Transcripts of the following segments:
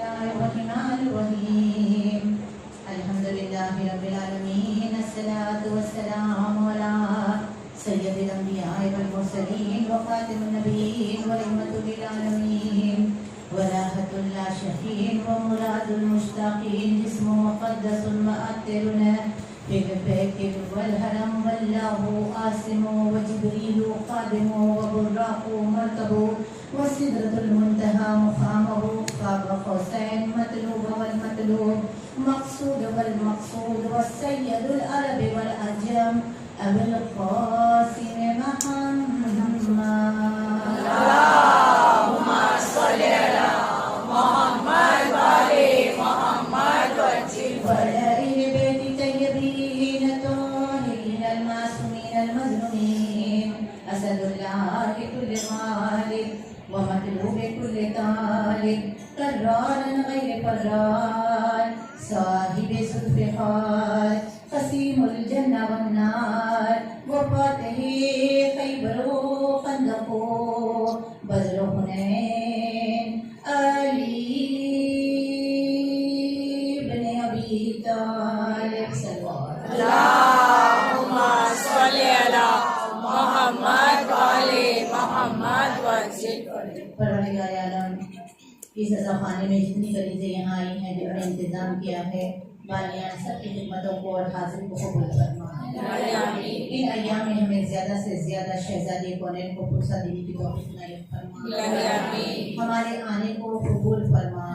बिस्मिल्लाहिर्रहमानिर्रहीम अल्हम्दुलिल्लाहि रब्बिल आलमीन अस्सलातु वस्सलामु अला सय्यदिल अंबिया'i वल मुरसलीन व खातिमुन नबिय्यीन व रहमतुल लिल आलमीन व राहतुल आशिकीन व मुरादुल मुश्ताकीन जिस्मु मुक़द्दसुल मुअत्तिरुन फिल बैतिल वल हरम वल्लाहु आसिमु व जिब्रीलु क़ादिमु व बुर्राक़ु मरकबु व सिदरतुल मुंतहा मुक़ामहु क़ाब क़ौसैन मतलूब वल मतलूब मक़सूद वल मक़सूद व सय्यदुल अरब वल अजम अबुल क़ासिम मुहम्मद अल्लाहुम्मा सल्लि अला मुहम्मद व आले मुहम्मद वज्जिल वलइल बैति तय्यबीन ताहिरीन अल-मासूमीन अल-मज़लूमीन असदुल्लाहि कुल्ल मालिक व मतलूब कुल्ल तालिक कर्रारन गैर फर्रार साहिब सुल्फ़िकार क़सीमुल जन्ना वन नार व फ़ातिह खैबर व ख़ंदक़ बद्र हुनैन अली इब्न अबी तालिब सल्लल्लाहु अल्लाहुम्मा सल्लि अला मुहम्मद व आले मुहम्मद वज्जिल परवरदिगार आलम इस ज़माने में जितनी गरीबें यहाँ आई हैं जिन्होंने इंतज़ाम किया है बालियाँ सबकी खिदमतों को और हाजिर को कबूल फरमा। इन अय्याम में हमें ज़्यादा से ज़्यादा शहज़ादी कौनैन को फुर्सत देने की तौफीक इनायत फरमा। हमारे आने को कबूल फरमा।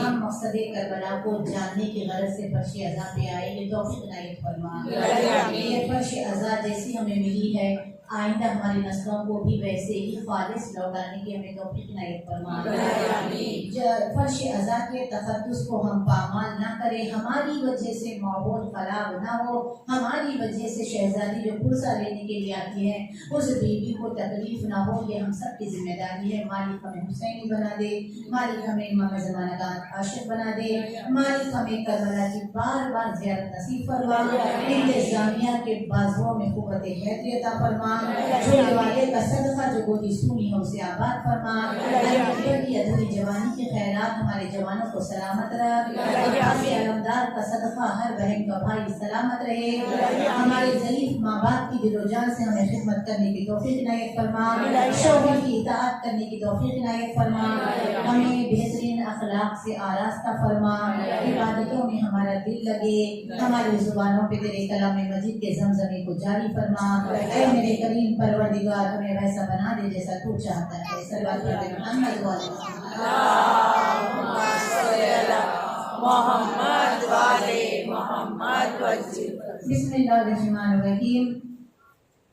हम मकसद करबला को जानने की गरज से फर्श अज़ा पे आए ये तौफीक इनायत फरमा। ये फर्श अज़ा जैसी हमें मिली है आइंदा हमारी नस्लों को भी वैसे ही खालिस लौटाने की हमें तौफीक इनायत फरमा। फर्श अज़ा के तक़द्दुस को हम पामाल ना करें, हमारी वजह से माहौल खराब ना हो, हमारी वजह से शहजादी जो पुरसा लेने के लिए आती है उस बीवी को तकलीफ ना हो, ये हम सब की जिम्मेदारी है। मालिक हमें हुसैनी बना दे, मालिक हमें इमाम ज़माना का आशिक बना दे, मालिक हमें करबला की बार बार ज़ियारत नसीब फरमा, इंतज़ामिया के बाजुओं में क़ुव्वत हैदरी अता फरमा, झोले वाले का सदका जो गोदी सूनी है उसे आबाद फरमा, की अधूरी जवानी के खैरात हमारे जवानों को सलामत रख, अलमदार का सदका हर बहन का भाई सलामत रहे, हमारे ज़रीफ माँ बाप की दिलोजान से हमें खिदमत करने की तौफीक इनायत फरमा, शौहर की इताअत करने की तौफीक इनायत फरमा, हमें बेहतरीन अखलाक से आरास्ता फरमा, इबादतों में हमारा दिल लगे, हमारी जुबानों पे तेरे कलाम मजीद के ज़मज़मे को जारी फरमा। ऐ मेरे करीम परवरदिगार हमें वैसा बना दे जैसा तू चाहता है। सल्लल्लाहु अलैहि मुहम्मद व आले मुहम्मद वज्जिल बिस्मिल्लाहिर्रहमानिर्रहीम।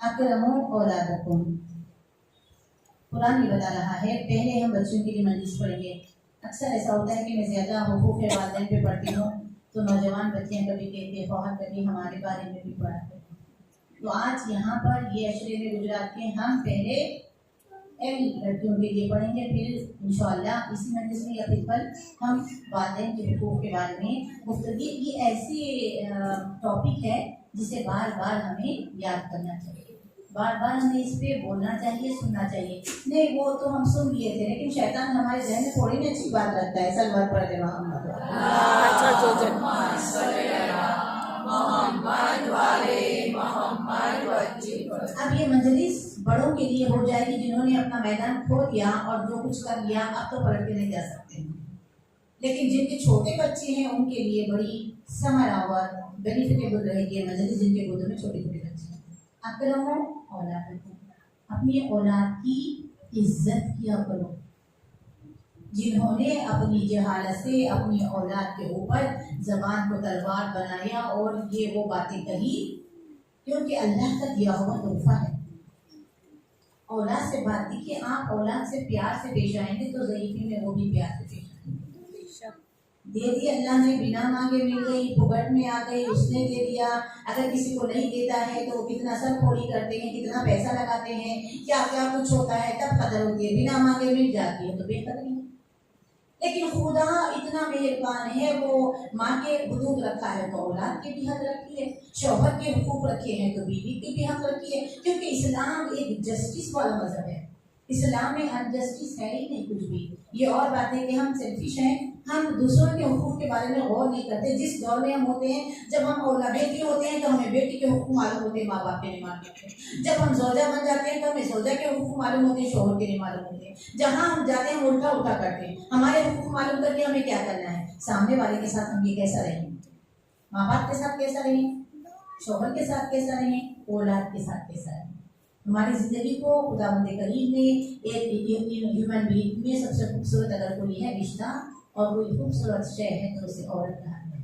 अकरमु औलादकुम। कुरान ये बता रहा है, पहले हम बच्चों के लिए मजलिस पढ़ेंगे। अक्सर ऐसा होता है कि मैं ज़्यादा हुकूक़ वालिदैन पे पढ़ती हूँ तो नौजवान बच्चियाँ कभी कहते हैं फ़ौहर कभी हमारे बारे में भी पढ़ाते हैं। तो आज यहाँ पर ये अशरे में गुजरात के हम पहले लड़कियों के लिए पढ़ेंगे, फिर इंशाअल्लाह इसी मजलिस में या फिर कल हम वालिदैन के हुकूक़ के बारे में गुफ्तगी। ये ऐसी टॉपिक है जिसे बार बार हमें याद करना चाहिए, बार बार हमें इस पे बोलना चाहिए, सुनना चाहिए। नहीं वो तो हम सुन लिए थे, लेकिन शैतान हमारे जहन में थोड़ी ना अच्छी बात रखता है। सल्लल्लाहु अलैहि वसल्लम। अब ये मजलिस बड़ों के लिए हो जाएगी जिन्होंने अपना मैदान खो दिया और जो कुछ कर लिया अब तो पलट के नहीं जा सकते हैं, लेकिन जिनके छोटे बच्चे हैं उनके लिए बड़ी समरावर बेनिफिटेबल रहेगी ये मजलिस, जिनके गोद में छोटे छोटे बच्चे हैं। अकरमो औलादकुम, अपनी औलाद की इज्जत किया करो। जिन्होंने अपनी जहालत से अपनी औलाद के ऊपर जबान को तलवार बनाया और ये वो बातें कही क्योंकि अल्लाह का दिया हुआ तोहफा है। औलाद से बात की कि आप औलाद से प्यार से पेश आएंगे तो ज़ईफ़ी में वो भी प्यार से पेश आएंगे। दे दी अल्लाह ने, बिना मांगे मिल गई, फुकट में आ गई, उसने दे दिया। अगर किसी को नहीं देता है तो वो कितना सर फोड़ी करते हैं, कितना पैसा लगाते हैं, क्या क्या कुछ होता है, तब कदर होती है। बिना मांगे मिल जाती है तो बेकदरी है। लेकिन खुदा इतना मेहरबान है, वो माँ के हुदूद रखा है तो औलाद के भी हक रखी है, शौहर के हुकूक रखे हैं तो बीवी के भी हक रखी है, क्योंकि इस्लाम एक जस्टिस वाला मजहब है। इस्लाम में अनजस्टिस है ही नहीं कुछ भी। ये और बात है कि हम सेल्फिश हैं, हम दूसरों के हुकूक के बारे में गौर नहीं करते। जिस दौर में हम होते हैं, जब हम औलाद बेटी होते हैं तो हमें बेटी के हुकूक मालूम होते हैं, माँ बाप के नहीं मालूम होते। जब हम सौजा बन जाते हैं तो हमें सौजा के हुकूक मालूम होते हैं, शोहर के नहीं मालूम होते। जहाँ हम जाते हैं उल्टा उल्टा करते हैं। हमारे हुकूक मालूम करके हमें क्या करना है, सामने वाले के साथ हम ये कैसा रहें, माँ बाप के साथ कैसा रहें, शोहर के साथ कैसा रहें, औलाद के साथ कैसा रहें। हमारी जिंदगी को खुदावंद करीम ने एक ह्यूमन बीइंग में सबसे खूबसूरत अगर कोई है रिश्ता और कोई खूबसूरत शय है तो उसे औरत कहा है।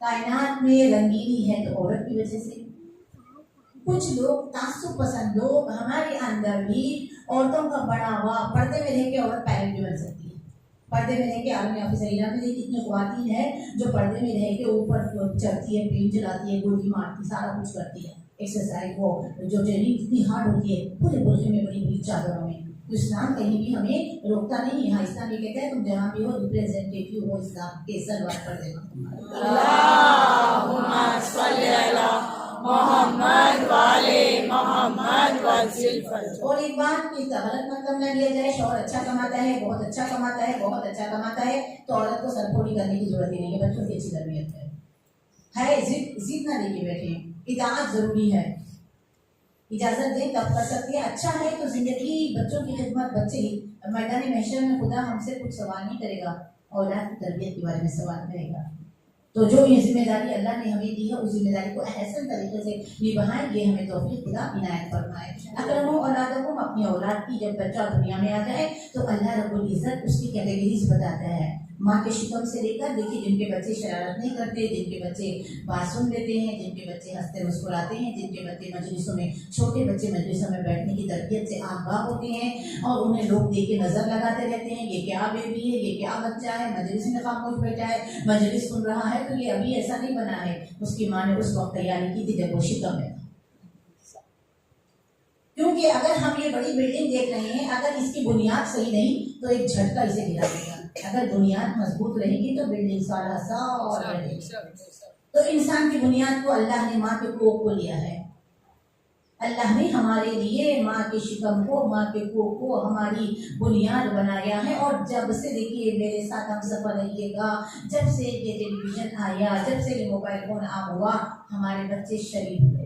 कायनात में रंगीनी है तो औरत की वजह से। कुछ लोग तासुब पसंद लोग, हमारे अंदर भी औरतों का बड़ा हुआ पर्दे में रह के औरत पायलट भी बन सकती है। पर्दे में रह के आर्मी ऑफिसर इलाके में कितनी ख्वातीन है जो पर्दे में रह के ऊपर चढ़ती है, प्लेन चलाती है, गोली मारती, सारा कुछ करती है। एक्सरसाइज वो जो ट्रेनिंग इतनी हार्ड होती है, पूरे बुर्खे में, बड़ी बड़ी चादरों में। तो इस्लाम कहीं भी हमें रोकता नहीं। यहाँ इस्लाम ये कहता है तुम जहाँ भी हो रिप्रेजेंटेटिव हो इस्लाम के, सलवार कर देना। और एक बात कि गलत मतलब न लिया जाए, शौहर अच्छा कमाता है, बहुत अच्छा कमाता है, बहुत अच्छा कमाता है तो औरत को सरफोड़ी करने की जरूरत ही नहीं है। बच्चों की अच्छी तरबियत है, जिद ना लेके बैठे, इताअत जरूरी है, इजाजत दें तब कर सकती है। अच्छा है तो जिंदगी बच्चों की खिदमत, बच्चे मैदान महशर में खुदा हमसे कुछ सवाल नहीं करेगा, औलाद की तरबियत के बारे में सवाल करेगा। तो जो ये जिम्मेदारी अल्लाह ने हमें दी है उस जिम्मेदारी को एहसन तरीके से निभाएं, ये हमें तौफीक खुदा इनायत फरमाए। अगर वो औलादों को अपनी औलाद की जब बच्चा दुनिया में आ जाए तो अल्लाह रब्बुल इज्जत उसकी कैटेगरीज बताता है। माँ के शिकम से लेकर देखिए, जिनके बच्चे शरारत नहीं करते, जिनके बच्चे बात सुन लेते हैं, जिनके बच्चे हंसते मुस्कुराते हैं, जिनके बच्चे मजलिसों में, छोटे बच्चे मजलिसों में बैठने की तरबियत से आगाह होते हैं और उन्हें लोग देख के नजर लगाते रहते हैं, ये क्या बेबी है, ये क्या बच्चा है, मजलिस में खामोश बैठा है, मजलिस सुन रहा है, तो ये अभी ऐसा नहीं बना है। उसकी माँ ने उस वक्त तैयारी की थी जब वो शिकम है। क्योंकि अगर हम ये बड़ी बिल्डिंग देख रहे हैं, अगर इसकी बुनियाद सही नहीं तो एक झटका इसे गिरा देगा। अगर बुनियाद मजबूत रहेगी तो बिल्डिंग सारा सा और रहेगी। तो इंसान की बुनियाद को अल्लाह ने माँ के कोख को लिया है। अल्लाह ने हमारे लिए माँ के शिकम को, माँ के कोख को हमारी बुनियाद बनाया है। और जब से देखिए मेरे साथ हम सफर रहिएगा, जब से ये टेलीविजन आया, जब से ये मोबाइल फोन आम हुआ, हमारे बच्चे शरीफ हुए।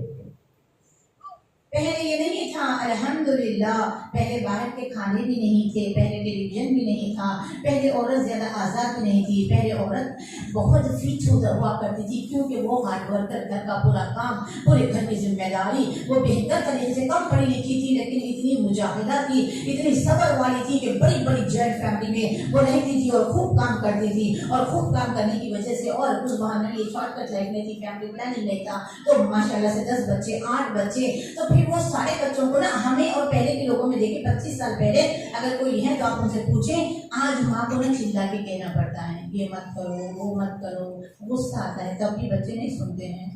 पहले ये नहीं था, अल्हम्दुलिल्लाह, पहले बाहर के खाने भी नहीं थे, पहले टेलीविजन भी नहीं था, पहले औरत ज़्यादा आज़ाद भी नहीं थी, पहले औरत बहुत फिट हुआ करती थी क्योंकि वो हार्ड वर्कर, घर का पूरा काम, पूरे घर की जिम्मेदारी, वो बेहतर तरीके से, कम पढ़ी लिखी थी लेकिन इतनी मुजाहिदा थी, इतनी सब्र वाली थी कि बड़ी बड़ी जॉइंट फैमिली में वो रहती थी और खूब काम करती थी। और खूब काम करने की वजह से और कुछ बहाना ये शॉर्टकट लाइफ में थी, फैमिली प्लानिंग नहीं था, तो माशाल्लाह से 10 बच्चे, 8 बच्चे। तो फिर वो सारे बच्चों को ना हमें और पहले के लोगों में देखिए 25 साल पहले अगर कोई है तो आप उनसे पूछें, आज माँ को ना चिल्ला के कहना पड़ता है, ये मत करो, वो मत करो, गुस्सा आता है, तब भी बच्चे नहीं सुनते हैं।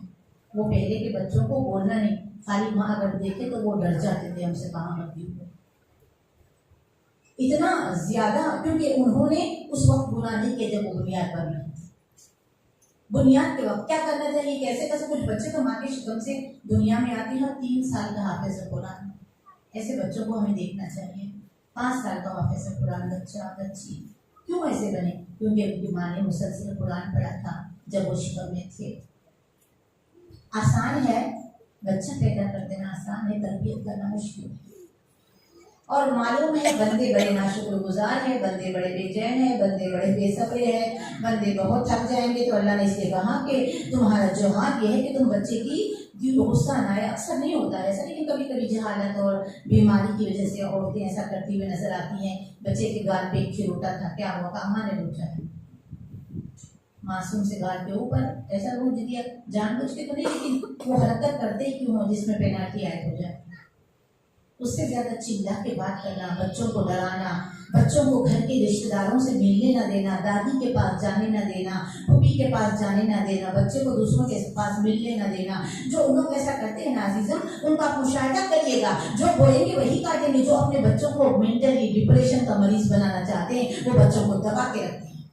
वो पहले के बच्चों को बोलना नहीं, खाली माँ अगर देखे तो वो डर जाते थे, हमसे कहाँ मत दी इतना ज्यादा, क्योंकि उन्होंने उस वक्त गुनाह नहीं किया जब वो बुनियाद पर नहीं। बुनियाद के वक्त क्या करना चाहिए, कैसे कैसे। कुछ बच्चे तो माँ के शिकम से दुनिया में आते हैं और 3 साल का हाफिज़ कुरान, ऐसे बच्चों को हमें देखना चाहिए। 5 साल का हाफिज़ कुरान बच्चा, बच्ची क्यों ऐसे बने, क्योंकि उनकी माँ ने मुसलसल कुरान पढ़ा था जब वो शिकम में थे। आसान है बच्चा पैदा कर देना, आसान है तरबियत करना मुश्किल है। और मालूम है बंदे बड़े नाशुक्रगुजार हैं, बंदे बड़े बेचैन हैं, बंदे बड़े बेसब्रे हैं, बंदे बहुत थक जाएंगे। तो अल्लाह ने इसलिए कहा कि तुम्हारा जो हाथ ये है कि तुम बच्चे की गुस्सा ना आए। अक्सर नहीं होता है ऐसा, लेकिन कभी कभी जहालत और बीमारी की वजह से औरतें ऐसा करती हुई नजर आती हैं। बच्चे के गाल पे खिलौटा था, क्या हुआ, अम्मा ने पूछा है, मासूम से गाल के ऊपर ऐसा रोक दिया, जानबूझ के तो नहीं, लेकिन वो हरकत करते ही क्यों हो जिसमें पेनाल्टी आयद हो जाए। उससे ज्यादा चिल्ला के बात करना, बच्चों को डराना, बच्चों को घर के रिश्तेदारों से मिलने न देना, दादी के पास जाने न देना, पुप्पी के पास जाने न देना, बच्चे को दूसरों के पास मिलने न देना। जो लोग ऐसा करते हैं नाज़िज़म, उनका मुशाहिदा करिएगा, जो बोलेंगे वही काटेंगे। जो अपने बच्चों को मेंटली डिप्रेशन का मरीज बनाना चाहते हैं वो बच्चों को दबा के रखते हैं।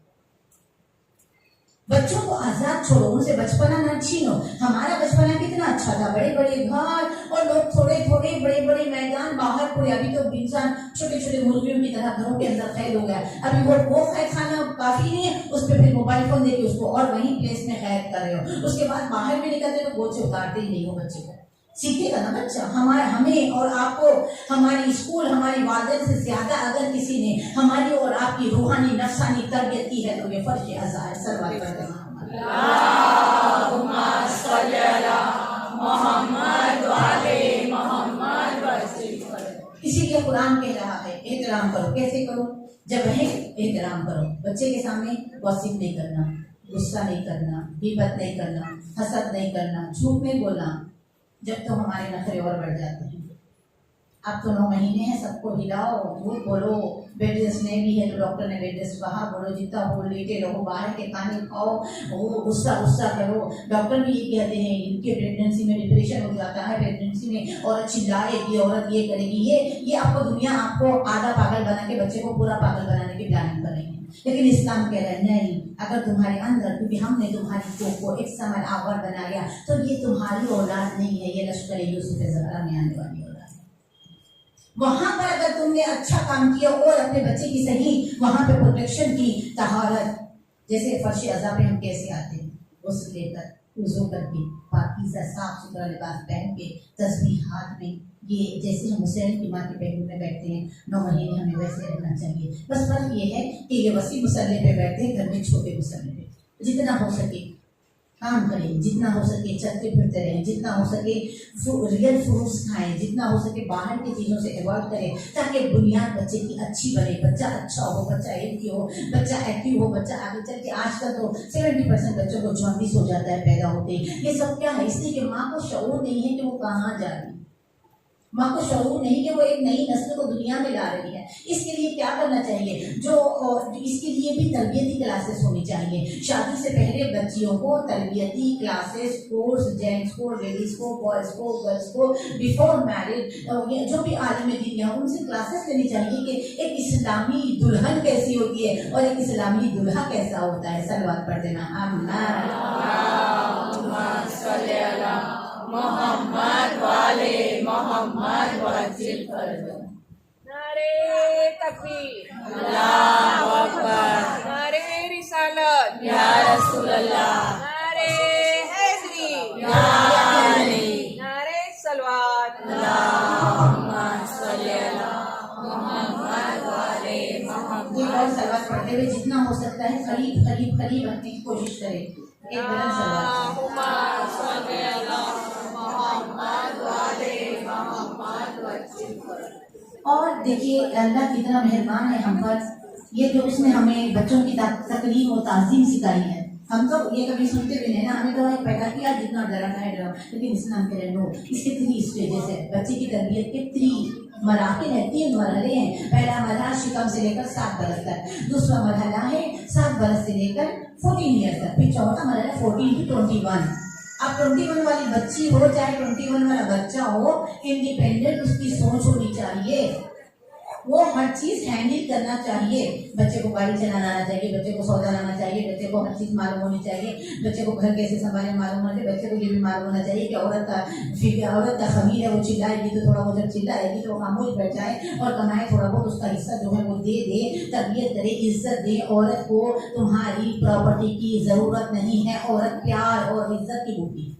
बच्चों को आजाद छोड़ो, उनसे बचपना न छीनो। हमारा बचपना कितना अच्छा था, बड़े बड़े घर और लोग थोड़े थोड़े बड़े बड़े मैदान बाहर पूरे। अभी तो इंसान छोटे छोटे मुर्गियों की तरह घरों के अंदर कैद हो गया। अभी वो कैद खाना काफी नहीं है, उस पर फिर मोबाइल फोन देके उसको और वहीं प्लेस में कैद कर रहे हो। उसके बाद बाहर भी निकलते तो गोद से उतारते ही नहीं हो बच्चे को। सीखेगा ना बच्चा। हमें और आपको हमारी स्कूल, हमारी वालिदैन से ज्यादा अगर किसी ने हमारी और आपकी रूहानी नफसानी तरबियत की है तो ये फर्ज अज़ा है। सल्लल्लाहु अलैहि वसल्लम। इसीलिए कुरान कह रहा है एहतराम करो। कैसे करो? जब है एहतराम करो। बच्चे के सामने गॉसिप नहीं करना, गुस्सा नहीं करना, गीबत नहीं करना, हसद नहीं करना, झूठ नहीं बोलना। जब तो हमारे नखरे और बढ़ जाते हैं। अब तो 9 महीने हैं, सबको हिलाओ, झूठ बोलो। बेड रेस्ट नहीं भी है तो डॉक्टर ने बेड रेस्ट कहा, बोलो जितना हो लेटे रहो, बाहर के खाने खाओ, वो गुस्सा करो। डॉक्टर भी ये कहते हैं इनके प्रेगनेंसी में डिप्रेशन हो जाता है, प्रेगनेंसी में औरत चिल्लाएगी, औरत ये करेगी। ये आपको दुनिया आपको आधा पागल बना के बच्चे को पूरा पागल बनाने की प्लानिंग करेगी। लेकिन इस्लाम कह रहा है नहीं, अगर तुम्हारे अंदर, क्योंकि हमने तुम्हारी कोख को एक समय आवर बना लिया तो ये तुम्हारी औलाद नहीं है, ये लश्कर यूसुफ ज़हरा में आने वाली औलाद है। वहां पर अगर तुमने अच्छा काम किया और अपने बच्चे की सही वहां पे प्रोटेक्शन की, तहारत, जैसे फर्श अज़ा पे हम कैसे आते हैं, उस लेकर वुज़ू करके पाकीज़ा साफ सुथरा लिबास पहन के तस्बीह हाथ में, ये जैसे हम हुसैन की माँ के पहलू में बैठते हैं 9 महीने हमें वैसे रहना चाहिए। बस फर्क ये है कि ये वसी मुसल्ले पे बैठते हैं, घर में छोटे मुसल्ले पे। जितना हो सके काम करें, जितना हो सके चलते फिरते रहें, जितना हो सके रियल फ्रूट्स खाएं, जितना हो सके बाहर की चीज़ों से अवॉइड करें, ताकि बुनियाद बच्चे की अच्छी बने, बच्चा अच्छा हो, बच्चा हेल्थी हो, बच्चा एक्टिव हो, बच्चा आगे चल के। आजकल तो 70% बच्चों को जॉन्डिस हो जाता है पैदा होते ही। ये सब क्या है? इसलिए कि माँ को शऊर नहीं है कि वो कहाँ जा रही है, माँ को शऊर नहीं कि वो एक नई नस्ल को दुनिया में ला रही है। इसके लिए क्या करना चाहिए? इसके लिए भी तरबियती क्लासेस होनी चाहिए। शादी से पहले बच्चियों को तरबियती क्लासेस, कोर्स, जेंट्स को, लेडीज को, बॉयज को, गर्ल्स को, बिफोर मैरिज जो भी आलिम दीन है उनसे क्लासेस लेनी चाहिए कि एक इस्लामी दुल्हन कैसी होती है और एक इस्लामी दुल्हा कैसा होता है। सलवात पढ़ देना। मोहम्मद वाले मोहम्मद वजिल कर दो। नारे तकबीर, अल्लाहु अकबर, नारे रिसालत, या रसूल अल्लाह, नारे हैदरी, या अली, नारे सलवात, अल्लाहुम्मा सल्ली अला मोहम्मद वाले मोहम्मद। ये और सलवात पढ़ते हुए जितना हो सकता है करीब करीब करीब रखने की कोशिश करें। एक बुलंद सलवात। और देखिए अल्लाह कितना मेहरबान है हम पर, ये जो उसने हमें बच्चों की तकरीम और ताज़ीम सिखाई है। हम तो ये कभी सुनते भी नहीं ना, हमें तो पैदा किया जितना डराना है डरो, लेकिन इस्लाम के नो इसके 3 स्टेजेस है। बच्चे की तरबियत के 3 मराहिल है, 3 मरहले हैं। पहला मरहला शिकम से लेकर 7 बरस तक, दूसरा मरहला है 7 बरस से लेकर 14 ईयर्स तक, फिर चौथा मरहला 14 to 21। अब 21 वाली बच्ची हो चाहे 21 वाला बच्चा हो, इंडिपेंडेंट उसकी सोच होनी चाहिए, वो हर चीज हैंडल करना चाहिए। बच्चे को गाड़ी चलाना आना चाहिए, बच्चे को सौदा लाना चाहिए, बच्चे को हर चीज मालूम होनी चाहिए, बच्चे को घर कैसे संभालना मालूम होना चाहिए। बच्चे को ये भी मालूम होना चाहिए कि औरत का खमीर है, वो चिल्लाएगी तो थोड़ा बहुत, जब चिल्लाएगी तो खामोश बैठ जाए और कमाए थोड़ा बहुत, उसका हिस्सा जो है वो दे, तरबियत करे, इज्जत दे। औरत को तुम्हारी प्रॉपर्टी की जरूरत नहीं है, औरत प्यार और इज्जत की होती है।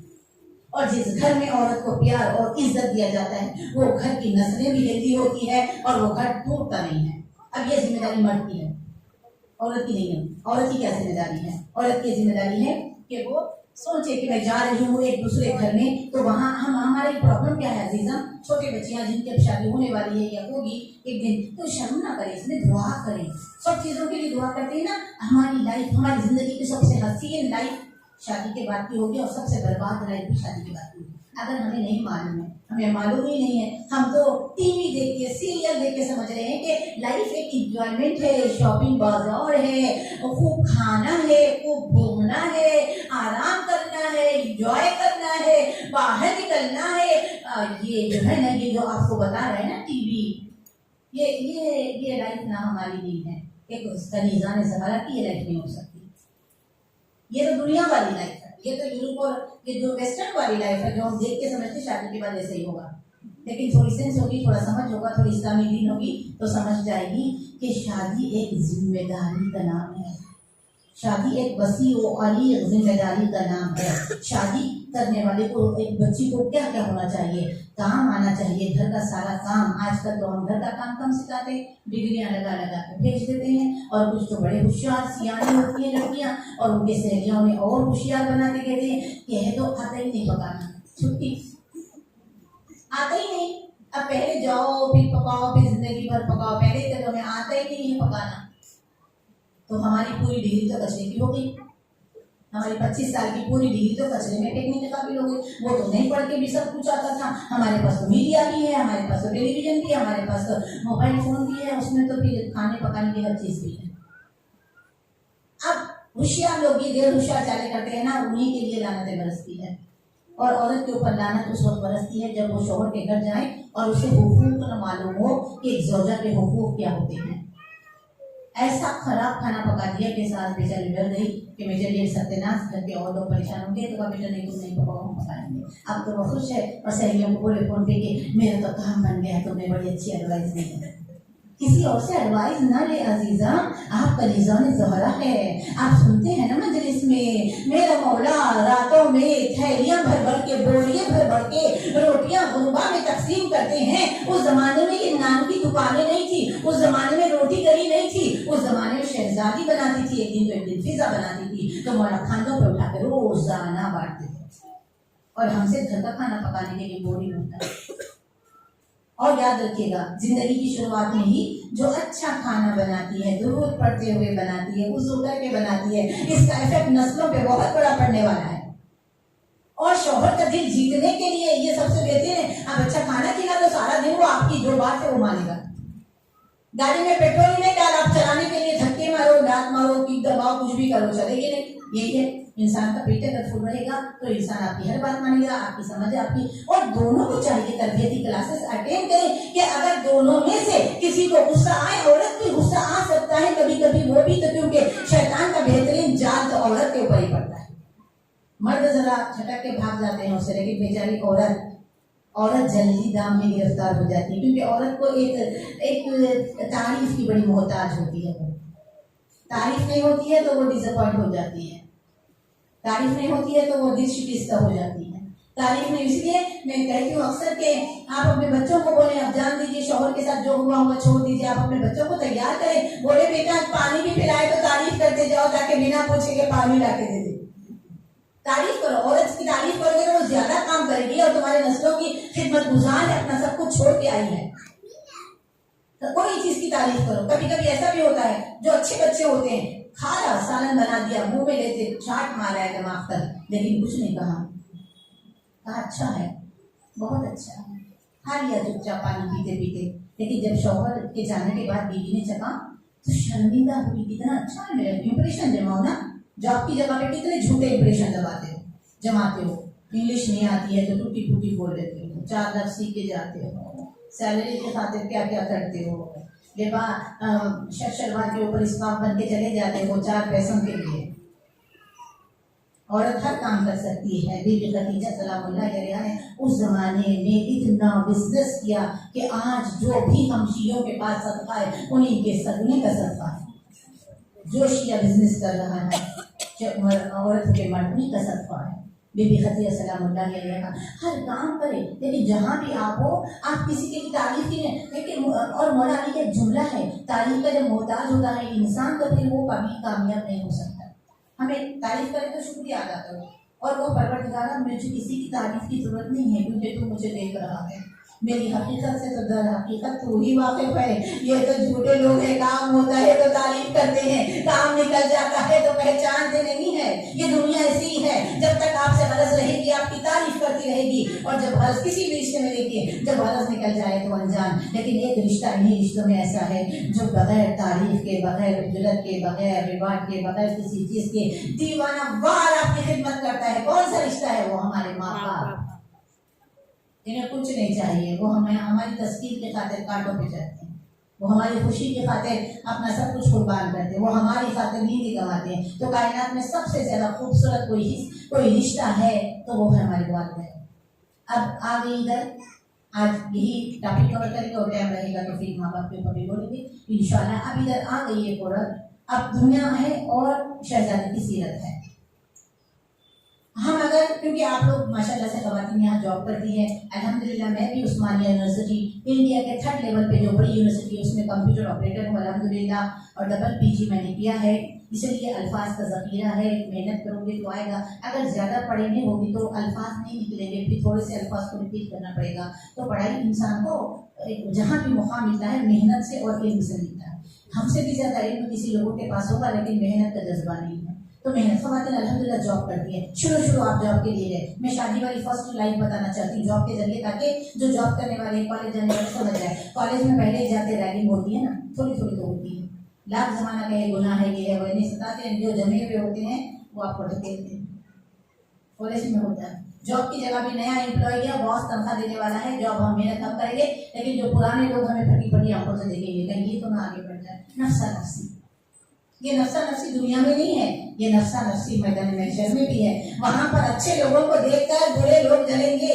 और जिस घर में औरत को प्यार और इज्जत दिया जाता है वो घर की नस्लें भी हेल्दी होती है और वो घर टूटता नहीं है। अब ये जिम्मेदारी मर्द की है, औरत की नहीं है। औरत की क्या जिम्मेदारी है? औरत की जिम्मेदारी है कि वो सोचे कि मैं जा रही हूँ एक दूसरे घर में, तो वहाँ हमारी प्रॉब्लम क्या है अजीजा? छोटे बच्चियाँ जिनकी अब शादी होने वाली है या होगी एक दिन, तो शर्म ना करें, इसमें दुआ करें। सब चीज़ों के लिए दुआ करते हैं ना। हमारी लाइफ, हमारी जिंदगी की सबसे हसीन लाइफ शादी के बाद की होगी और सबसे बर्बाद लाइफ भी शादी के बाद की होगी। अगर हमें नहीं मालूम है, हमें मालूम ही नहीं है, हम तो टीवी देख के, सीरियल देख के समझ रहे हैं कि लाइफ एक इंजॉयमेंट है, शॉपिंग बाजार है, खूब खाना है, खूब घूमना है, आराम करना है, इंजॉय करना है, बाहर निकलना है। ये जो है ना, ये जो आपको बता रहे हैं ना टीवी, ये लाइफ ना हमारी नहीं है। एक निजाम ज़माना की ये लाइफ नहीं हो सकती। ये तो दुनिया वाली लाइफ है, ये तो यूरोप और ये जो वेस्टर्न वाली लाइफ है जो हम देख के समझते शादी के बाद ऐसे ही होगा। लेकिन थोड़ी सेंस होगी, थोड़ा समझ होगा, थोड़ी इस्लामी दीन होगी तो समझ जाएगी कि शादी एक जिम्मेदारी का नाम है, शादी एक वसी और अली जिम्मेदारी का नाम है। शादी करने वाले को, एक बच्ची को क्या क्या होना चाहिए, काम आना चाहिए, घर का सारा काम। आजकल तो हम घर का काम कम सिखाते, डिग्रियां लगा लगा के भेज देते हैं, और कुछ तो बड़े होशियार सियानी होती है लड़कियां, और उनके सहेलियों ने और होशियार बना के कहते हैं कि तो आता ही नहीं पकाना, छुट्टी आता ही नहीं। अब पहले जाओ फिर पकाओ, फिर जिंदगी भर पकाओ, पहले तो हमें आता ही नहीं है पकाना। तो हमारी पूरी डिग्री तो कचरे की हो गई, हमारी 25 साल की पूरी डिग्री तो कचरे में फेंकने के काबिल हो गई। वो तो नहीं पढ़ के भी सब कुछ आता था। हमारे पास तो मीडिया भी है, हमारे पास तो टेलीविजन भी है, हमारे पास तो मोबाइल फोन भी है, उसमें तो फिर खाने पकाने की हर चीज भी है। अब होशियार लोग ये गैर होशियार चाले करते हैं ना, उन्हीं के लिए लानतें बरसती है। और औरत के ऊपर लानत उस वक्त बरसती है जब वो शौहर के घर जाए और उसे हुकूक न मालूम हो कि एक ज़ौजा के हुकूक क्या होते हैं। ऐसा खराब खाना पका दिया कि सास बेचारी डर गई कि मेरे लिए सत्यानाश करके और लोग परेशान होंगे, तो कहा बेटा नहीं तुम नहीं पकाओ, हम पकाएंगे। अब तो वो खुश है और सहेलियों को बोले फोन पे कि मेरा तो काम बन गया, तुमने बड़ी अच्छी एडवाइस दी है। किसी और से एडवाइस ना ले अजीजा, आप कलीज़ान ज़हरा है। आप सुनते हैं ना मजलिस में, मेरा मौला रातों में थैलियां भर भर के, बोरियां भर भर के रोटियां गुरबा में तकसीम करते हैं। उस जमाने में ये नान की दुकानें नहीं थी, उस जमाने में रोटी गली नहीं थी, उस जमाने में शहजादी बनाती थी, एक दिन तो एक दिन फिजा बनाती थी, तो मौला खानों पे उठा के रोजाना बांटते थे। और हमसे घर का खाना पकाने के लिए बोरिंग होता है। और याद रखिएगा, जिंदगी की शुरुआत में ही जो अच्छा खाना बनाती है, दुरूद पढ़ते हुए बनाती है, वुज़ू करके बनाती है, इसका इफेक्ट नस्लों पे बहुत बड़ा पड़ने वाला है। और शौहर का दिल जीतने के लिए ये सबसे कहते हैं आप अच्छा खाना खिला तो सारा दिन वो आपकी जो बात है वो मानेगा। गाड़ी में पेट्रोल नहीं डाल, आप चलाने के लिए धक्के मारो, डांट मारो, किक दबाओ, कुछ भी करो, चलेगी नहीं। यही है, इंसान का पेट अगर फुल रहेगा तो इंसान आपकी हर बात मानेगा, आपकी समझ आपकी। और दोनों को चाहिए तरबियती क्लासेस अटेंड करें कि अगर दोनों में से किसी को गुस्सा आए, औरत भी गुस्सा आ सकता है कभी कभी, वो भी तो क्योंकि शैतान का बेहतरीन जाल तो औरत के ऊपर ही पड़ता है। मर्द जरा झटक के भाग जाते हैं उससे, लेकिन बेचारी औरत जल्दी दाम में गिरफ्तार हो जाती है, क्योंकि औरत को एक तारीफ की बड़ी मोहताज होती है। तारीफ नहीं होती है तो वो डिसअपॉइंट हो जाती है, तारीफ नहीं होती है तो वो दिल शिकस्त हो जाती है। तारीफ नहीं, इसलिए मैं कहती हूँ अक्सर के आप अपने बच्चों को बोले आप जान दीजिए शौहर के साथ जो हुआ हुआ छोड़ दीजिए, आप अपने बच्चों को तैयार करें, बोले बेटा पानी भी पिलाए तो तारीफ करते जाओ, ताकि बिना पूछे के पानी ला के दे दे। तारीफ करो, औरत की तारीफ करोगे तो वो ज्यादा काम करेगी और तुम्हारे नस्लों की खिदमत गुजार है, अपना सब कुछ छोड़ के आई है। तो कोई चीज की तारीफ करो। कभी कभी ऐसा भी होता है जो अच्छे बच्चे होते हैं, खाया सालन बना दिया, मुंह में लेते चाट मारा है दिमाग पर, लेकिन कुछ नहीं कहा अच्छा है, बहुत अच्छा है, खा लिया चुपचाप पानी पीते पीते। लेकिन जब शौहर के जाने के बाद बीवी ने चखा तो शर्मिंदा हुई, कितना अच्छा है, मेरा इंप्रेशन जमाओ ना। जॉब की जगह पे कितने झूठे इंप्रेशन जमाते हो। इंग्लिश नहीं आती है तो टूटी फूटी बोल लेते हो, 4 लफ्ज़ सीख के जाते हो, सैलरी के खातिर क्या क्या करते हो, शलवार के ऊपर स्कार्फ बन के चले जाते हो 4 पैसों के लिए। औरत हर काम कर सकती है। बीबी खदीजा सलामुल्लाह अलैहा ने उस जमाने में इतना बिजनेस किया कि आज जो भी हम शियों के पास सदका है उन्हीं के सदने का सदका है। जो शिया बिजनेस कर रहा है औरत के मर्द का सदका है। बीबी खदीजा सलामुल्लाह अलैहा हर काम करे, लेकिन जहाँ भी आप हो आप किसी की तारीफ की नहीं। लेकिन और मौला अली का एक जुमला है, तारीफ का जब मोहताज होता है इंसान तो फिर वो कभी कामयाब नहीं हो सकता। हमें तारीफ करे तो शुक्रिया अदा करो, और वो परवरदिगारा मुझे किसी की तारीफ की जरूरत नहीं है, क्योंकि तू मुझे देख रहा है, मेरी हकीकत से तो दर हकीकत तू ही वाकिफ है। ये तो झूठे लोग हैं, काम होता है तो तारीफ करते हैं, काम निकल जाता है तो पहचानते नहीं है। ये दुनिया ऐसी ही है, जब तक आपसे गलत रहेगी आपकी तारीफ करती रहेगी, और जब गलत किसी भी रिश्ते में देखिए जब गलत निकल जाए तो अनजान। लेकिन एक रिश्ता इन्हीं रिश्तों में ऐसा है जो बगैर तारीफ के, बगैर उजरत के, बगैर रिवार्ड के, बगैर किसी चीज के दीवाना वार आपकी खिदमत करता है। कौन सा रिश्ता है? वो हमारे माँ बाप, इन्हें कुछ नहीं चाहिए, वो हमें हमारी तस्वीर के खातिर कांटों पे चढ़ते हैं, वो हमारी खुशी की खातिर अपना सब कुछ कुर्बान करते हैं, वो हमारी खातिर नींद गंवाते हैं। तो कायनात में सबसे ज्यादा खूबसूरत कोई रिश्ता है तो वो है हमारे वालिदैन। अब आ गई इधर, आज यही टॉपिक कवर करेंगे और टाइम रहेगा तो फिर माँ बाप के ऊपर भी बोलेंगे इंशाल्लाह। अब इधर आ गई है औरत, अब दुनिया है और शहजादी की सीरत है। हम अगर, क्योंकि आप लोग माशाल्लाह से ख़वातीन यहाँ जॉब करती है, अल्हम्दुलिल्लाह मैं भी उस्मानिया यूनिवर्सिटी इंडिया के 3rd लेवल पे जो बड़ी यूनिवर्सिटी है उसमें कंप्यूटर ऑपरेटर हूँ अल्हम्दुलिल्लाह, और डबल पीजी मैंने किया है। इसलिए अल्फाज का ज़ख़ीरा है, मेहनत करोगे तो आएगा। अगर ज़्यादा पढ़ेंगे होगी तो अल्फाज नहीं निकलेंगे, फिर थोड़े से अल्फाज को रिपीट करना पड़ेगा। तो पढ़ाई इंसान को जहाँ भी मौका मिलता है मेहनत से और इल्म से मिलता है। हमसे भी ज़्यादा इल्म किसी लोगों के पास होगा लेकिन मेहनत का जज्बा नहीं है। तो मेहनत ख़वातीन अल्हम्दुलिल्लाह जॉब करती है। शुरू आप जॉब के लिए गए, मैं शादी वाली फर्स्ट लाइन बताना चाहती हूँ जॉब के जरिए, ताकि जो जॉब करने वाले कॉलेज जाने वाले समझ जाए। कॉलेज में पहले ही जाते रैगिंग होती है ना, थोड़ी तो होती है। लाख जमाना कहे गुनाह है, ये है वो नहीं सताते हैं, जो जमे हुए होते हैं वो आपको ढकेलते हैं। कॉलेज में होता है। जॉब की जगह भी नया एम्प्लॉय गया, बॉस तनख्वाह देने वाला है, जॉब हम मेहनत हम करेंगे, लेकिन जो पुराने लोग हमें फटी फटी आंखों से देखेंगे, कहीं ये तो ना आगे बढ़ जाए। नफ्सा नफ्सी, ये नफ्सा नफ्सी दुनिया में नहीं है, ये नफ्सा नफ्सी मैदान महशर में भी है। वहां पर अच्छे लोगों को देखकर बुरे लोग जलेंगे।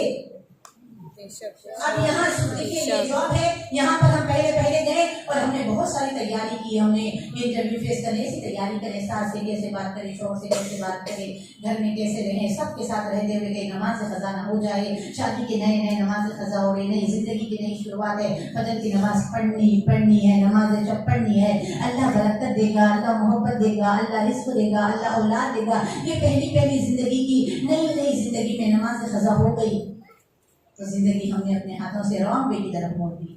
अब यहाँ देखिए ये जॉब है, यहाँ पर हम पहले गए और हमने बहुत सारी तैयारी की। हमने इंटरव्यू फेस करने की तैयारी करें, सास से कैसे बात करें, शौहर से कैसे बात करें, घर में कैसे रहें, सबके साथ रहते हुए कहीं नमाज खजा ना हो जाए। शादी के नए नमाज खजा हो रही, नई जिंदगी की नई शुरुआत है, फजर की नमाज पढ़नी है, नमाज जब पढ़नी है। अल्लाह बरकत देगा, अल्लाह मोहब्बत देगा, अल्लाह रिस्क देगा, अल्लाह औलाद देगा। ये पहली जिंदगी की नई जिंदगी में नमाज खजा हो गई तो जिंदगी हमने अपने हाथों से रॉन्ग वे की तरफ मोड़ दी।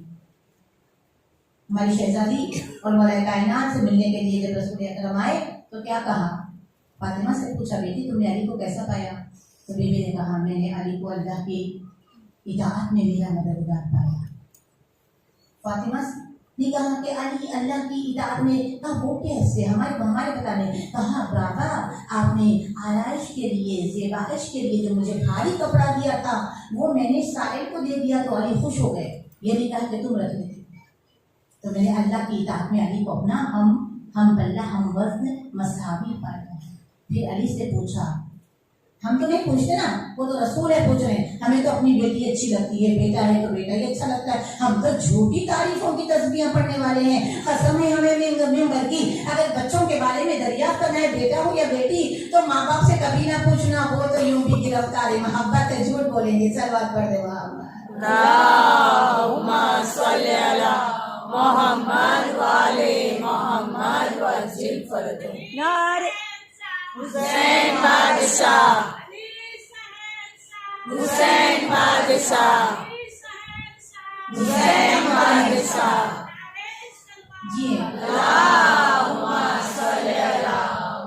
हमारी शहजादी और मौला कायनात से मिलने के लिए जब रसूल अकरम आए तो क्या कहा? फातिमा से पूछा, बेटी तुमने अली को कैसा पाया? तो बीबी ने कहा, मैंने अली को अल्लाह की इताअत में मेरा मददगार पाया। फातिमा ने कहा कि अली अल्लाह की इताअत में, कहा वो कैसे? हमारे बताने। कहा बाबा आपने आराइश के लिए, ज़ेबाइश के लिए जो मुझे भारी कपड़ा दिया था वो मैंने साहिल को दे दिया तो अली खुश हो गए। ये नहीं कहा कि तुम रख लेते। तो मैंने अल्लाह की इताअत में अली को अपना हम बल्ला हम वज़न मसावी पाया। फिर अली से पूछा, हम तो नहीं पूछते ना, वो तो रसूल है पूछ रहे हैं। हमें तो अपनी बेटी अच्छी लगती है, बेटा है तो बेटा ही अच्छा लगता है। हम तो झूठी तारीफों की तस्बीहें पढ़ने वाले हैं। कसम है हमें मिंबर की, अगर बच्चों के बारे में दरियाफ्त करना है बेटा हो या बेटी तो माँ बाप से कभी ना पूछना, वो तो यूं भी गिरफ्तार है, मोहब्बत है, झूठ बोलेंगे। सलवात पढ़ दे मोहम्मद वाले मोहम्मद वजिल फरदो नारे हुसैन बादशाह, हुसैन बादशाह, हुसैन बादशाह। जी अल्लाहुम्मा सल्ली अला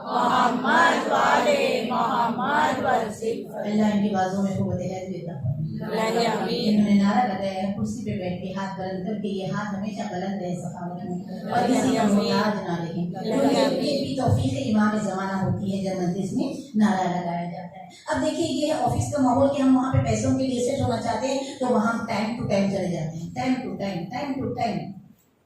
मोहम्मद वाले मोहम्मद वजिल फरदो। अल्लाह इनकी बाजों में क़ुव्वत है देता। इन्होंने नारा लगाया कुर्सी पे बैठ के हाथ बुलंद करके, ये हाथ हमेशा बुलंद रहे सखावत में और किसी का मोहताज ना रहे। ये भी तौफीक इमाम ज़माना होती है जब मजलिस में नारा लगाया जाता है। अब देखिए ये है ऑफिस का माहौल कि हम वहाँ पे पैसों के लिए सेट होना चाहते हैं तो वहाँ टाइम टू टाइम चले जाते हैं, टाइम टू टाइम।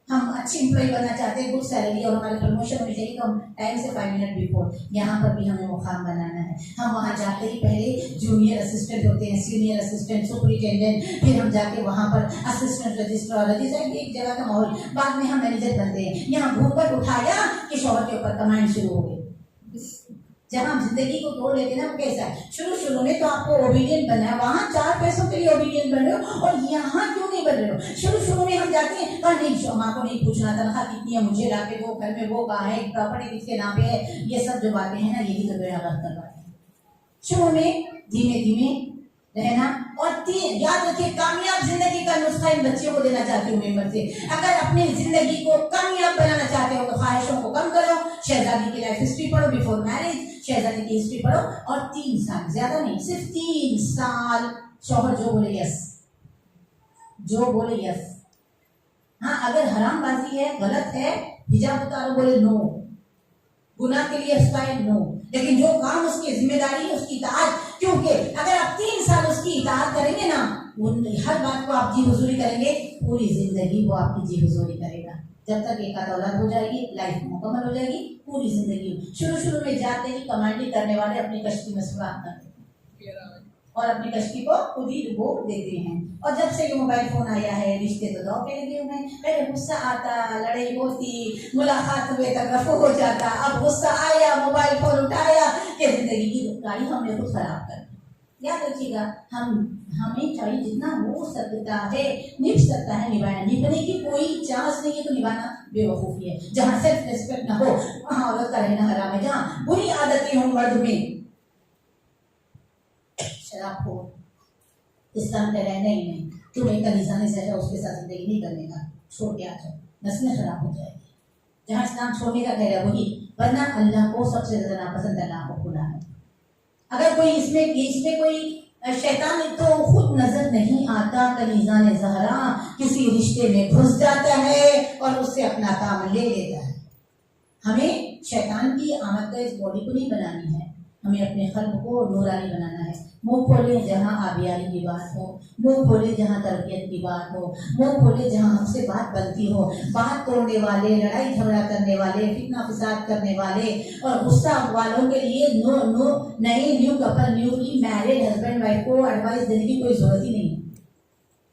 हम अच्छी एम्प्लॉय बनना चाहते हैं, गुड सैलरी और हमारी प्रमोशन होनी चाहिए तो हम टाइम से 5 मिनट बिफोर। यहाँ पर भी हमें मुकाम बनाना है। हम वहाँ जाते ही पहले जूनियर असिस्टेंट होते हैं, सीनियर असिस्टेंट, सुपरिटेंडेंट, फिर हम जाके वहाँ पर असिस्टेंट रजिस्ट्रार एक जगह का माहौल, बाद में हम मैनेजर बनते हैं। यहाँ घूंघट उठाया कि शौहर के ऊपर कमांड शुरू हो गई। जब हम जिंदगी को तोड़ लेते ना, वो कैसा है? शुरू में तो आपको ओबीडियंट बनना है, वहाँ 4 पैसों के लिए ओबीडियंट बन रहे हो और यहाँ क्यों नहीं बन रहे हो? शुरू में हम जाते हैं, कहा नहीं माँ को नहीं पूछना तनख्वाह कितनी है, मुझे ला के वो घर में वो कहाँ है, प्रॉपर्टी किसके नाम पे है, ये सब जो बातें हैं ना, यही तो बेड़ा गर्क करवाते हैं। शुरू में धीमे रहना। और 3 याद रखिए, कामयाब जिंदगी का नुस्खा इन बच्चों को देना चाहती हूँ मेंबर से। अगर अपनी जिंदगी को कामयाब बनाना चाहते हो तो ख्वाहिशों को कम करो, शहजादी की लाइफ हिस्ट्री पढ़ो बिफोर मैरिज, शहजादी की हिस्ट्री पढ़ो और 3 साल, ज्यादा नहीं, सिर्फ 3 साल शौहर जो बोले यस, जो बोले यस। हाँ अगर हरामबाजी है, गलत है, हिजाब उतारो, बोले नो, गुनाह के लिए अस्तायर नो, लेकिन जो काम उसकी जिम्मेदारी है उसकी इताअत, क्योंकि अगर आप 3 साल उसकी इताअत करेंगे ना, वो हर बात को आप जी हुजूरी करेंगे, पूरी जिंदगी वो आपकी जी हुजूरी करेगा। जब तक एक आध औलाद हो जाएगी, लाइफ मुकम्मल हो जाएगी, पूरी जिंदगी। शुरू में जाते ही कमांडिंग करने वाले अपनी कश्ती में सुराख करते हैं और अपनी कश्ती को खुद ही डुबो देते हैं। और जब से ये मोबाइल फोन आया है, रिश्ते तो दाव पे लगे हुए हैं। पहले गुस्सा आता, लड़ाई होती, मुलाकात हुए तक रफू हो जाता, अब गुस्सा आया, मोबाइल फोन उठाया कि जिंदगी की गाड़ी हमने खुद खराब कर दी। याद रखिएगा, हमें चाहिए जितना हो सकता है, निभ सकता है निभाना, निभने की कोई चांस नहीं है तो निभाना बेवकूफ़ी है। जहाँ सेल्फ रिस्पेक्ट ना हो वहाँ औरत का रहना हराम है। जहाँ बुरी आदतें हों मर्द में, शराब हो, इस्लाम का रहना ही नहीं, तुम्हें कलीसा ने सजा उसके साथ जिंदगी नहीं करने का, छोड़ के आ जाओ, नस्लें खराब हो जाएगी। जहाँ इस्लाम छोड़ने का कह रहा है वही, वरना अल्लाह को सबसे ज्यादा नापसंद अल्लाह को खुदा है। अगर कोई इसमें कोई शैतान तो खुद नजर नहीं आता, कलीजा ने ज़हरा किसी रिश्ते में घुस जाता है और उससे अपना काम ले लेता है। हमें शैतान की आमद का इस बॉडी को नहीं बनानी है, हमें अपने कल्ब को नूरानी बनाना है। मुंह खोले जहाँ आबियारी की बात हो, मुंह खोले जहाँ तरबियत की बात हो, मुंह खोले जहाँ हमसे बात बनती हो। बात तोड़ने वाले, लड़ाई झगड़ा करने वाले, फितना फिसाद करने वाले और गुस्सा वालों के लिए new couple, newly married husband wife को एडवाइस देने की कोई जरूरत ही नहीं है,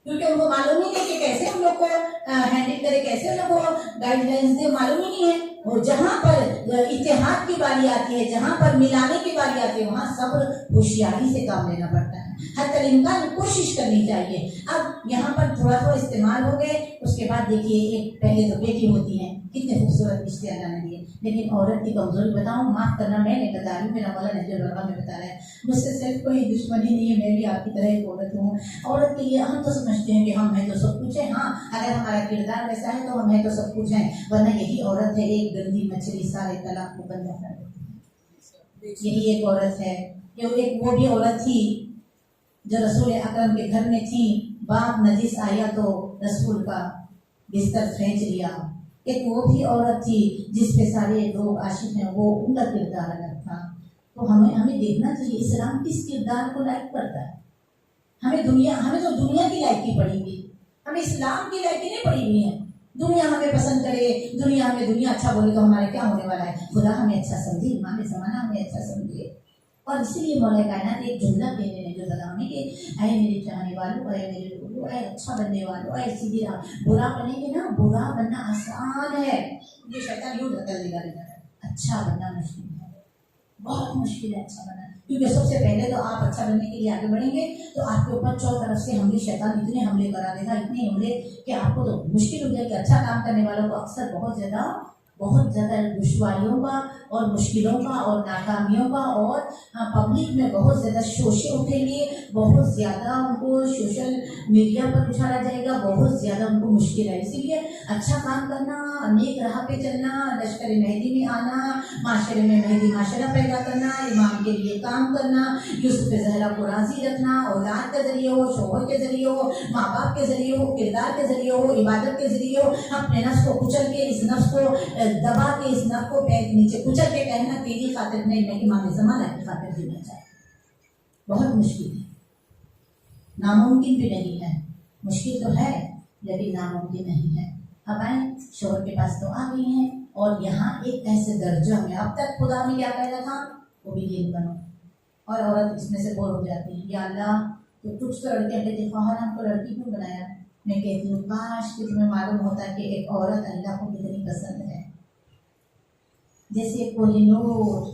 क्योंकि उनको मालूम ही नहीं कि कैसे हम लोग को हैंडल करे, कैसे हम लोग को गाइडलाइंस दे, मालूम ही नहीं है। और जहाँ पर इत्तेहाद की बारी आती है, जहाँ पर मिलाने की बारी आती है, वहाँ सब्र होशियारी से काम लेना पड़ता है। हर तरीका कोशिश करनी चाहिए। अब यहाँ पर थोड़ा इस्तेमाल हो गए, उसके बाद देखिए एक पहले तो बेटी होती है, कितने खूबसूरत रिश्ते अल्लाह ने दिए, लेकिन औरत की कमजोरी बताऊँ, माफ करना मैं नहीं बता रही हूँ, मेरा मौला नजर में बता रहा है, मुझसे सिर्फ कोई दुश्मनी नहीं है, मैं भी आपकी तरह एक औरत हूँ। औरत के लिए हम तो समझते हैं कि हम हैं तो सब कुछ है, हाँ अगर हमारा किरदार वैसा है तो हम हैं तो सब कुछ है, वरना यही औरत है एक गंदी मछली सारे तालाब को बंद कर देती है। यही एक औरत है, वो भी औरत थी जो रसूल अकरम के घर में थी, बाप नजीस आया तो रसूल का बिस्तर खींच लिया। एक वो भी औरत थी जिसपे सारे लोग आशिक हैं, वो उनका किरदार अलग था। तो हमें देखना चाहिए इस्लाम किस किरदार को लाइक करता है। हमें तो दुनिया की लायकी पड़ी हुई, हमें इस्लाम की लायकी नहीं पड़ी हुई है। दुनिया हमें पसंद करे, दुनिया अच्छा बोले तो हमारे क्या होने वाला है। खुदा हमें अच्छा समझे, इमाम ज़माना हमें अच्छा समझे। और इसीलिए मौला कायनात एक जुमला कहने ने जो लगाने के, ऐ मेरे चाहने वालों, ऐ मेरे लोगों, ऐ अच्छा बनने वालों, ऐ सीधे बुरा बनेंगे ना, बुरा बनना आसान है, ये शैतान यूँ धक्का देगा, अच्छा बनना मुश्किल है, बहुत मुश्किल है अच्छा बनना। क्योंकि सबसे पहले तो आप अच्छा बनने के लिए आगे बढ़ेंगे तो आपके ऊपर 4 तरफ से हमले, शैतान इतने हमले करा देगा, इतने हमले कि आपको तो मुश्किल हो जाएगी। अच्छा काम करने वालों को अक्सर बहुत ज़्यादा दुश्वारियों का और मुश्किलों का और नाकामियों का और पब्लिक में बहुत ज़्यादा शोषे उठेंगे, बहुत ज़्यादा उनको सोशल मीडिया पर उछाला जाएगा, बहुत ज़्यादा उनको मुश्किल है। इसीलिए अच्छा काम करना, नेक राह पे चलना, लश्कर मेहदी में आना, माशरे में मेहदी माशरा पैदा करना, इमाम के लिए काम करना, यूसुफ ज़हरा को राज़ी रखना, औलाद के ज़रिए हो, शोहर के ज़रिए हो, माँ बाप के ज़रिए हो, किरदार के ज़रिए हो, इबादत के ज़रिए हो, अपने नफ्स को कुचल के, इस नफ्स को दबा के, इस नफ्स को पैर नीचे कुचल के कहना तेरी खातिर नहीं, मैं इमाम ज़माना की खातिर जीना चाहिए। बहुत मुश्किल है, नामुमकिन भी नहीं है, मुश्किल तो है लेकिन नामुमकिन नहीं है। अब आए शोहर के पास तो आ गई हैं और यहाँ एक ऐसे दर्जा में, अब तक खुदा में क्या कह रहा था, वो भी दिन बनो, और औरत इसमें से बोर हो जाती है, या अल्लाह तो कुछ तो लड़के कहते फ़ौहर हमको लड़की क्यों बनाया। मैं कहती हूँ काश कि तुम्हें मालूम होता कि एक औरत अल्लाह को कितनी पसंद है। जैसे कोहिनूर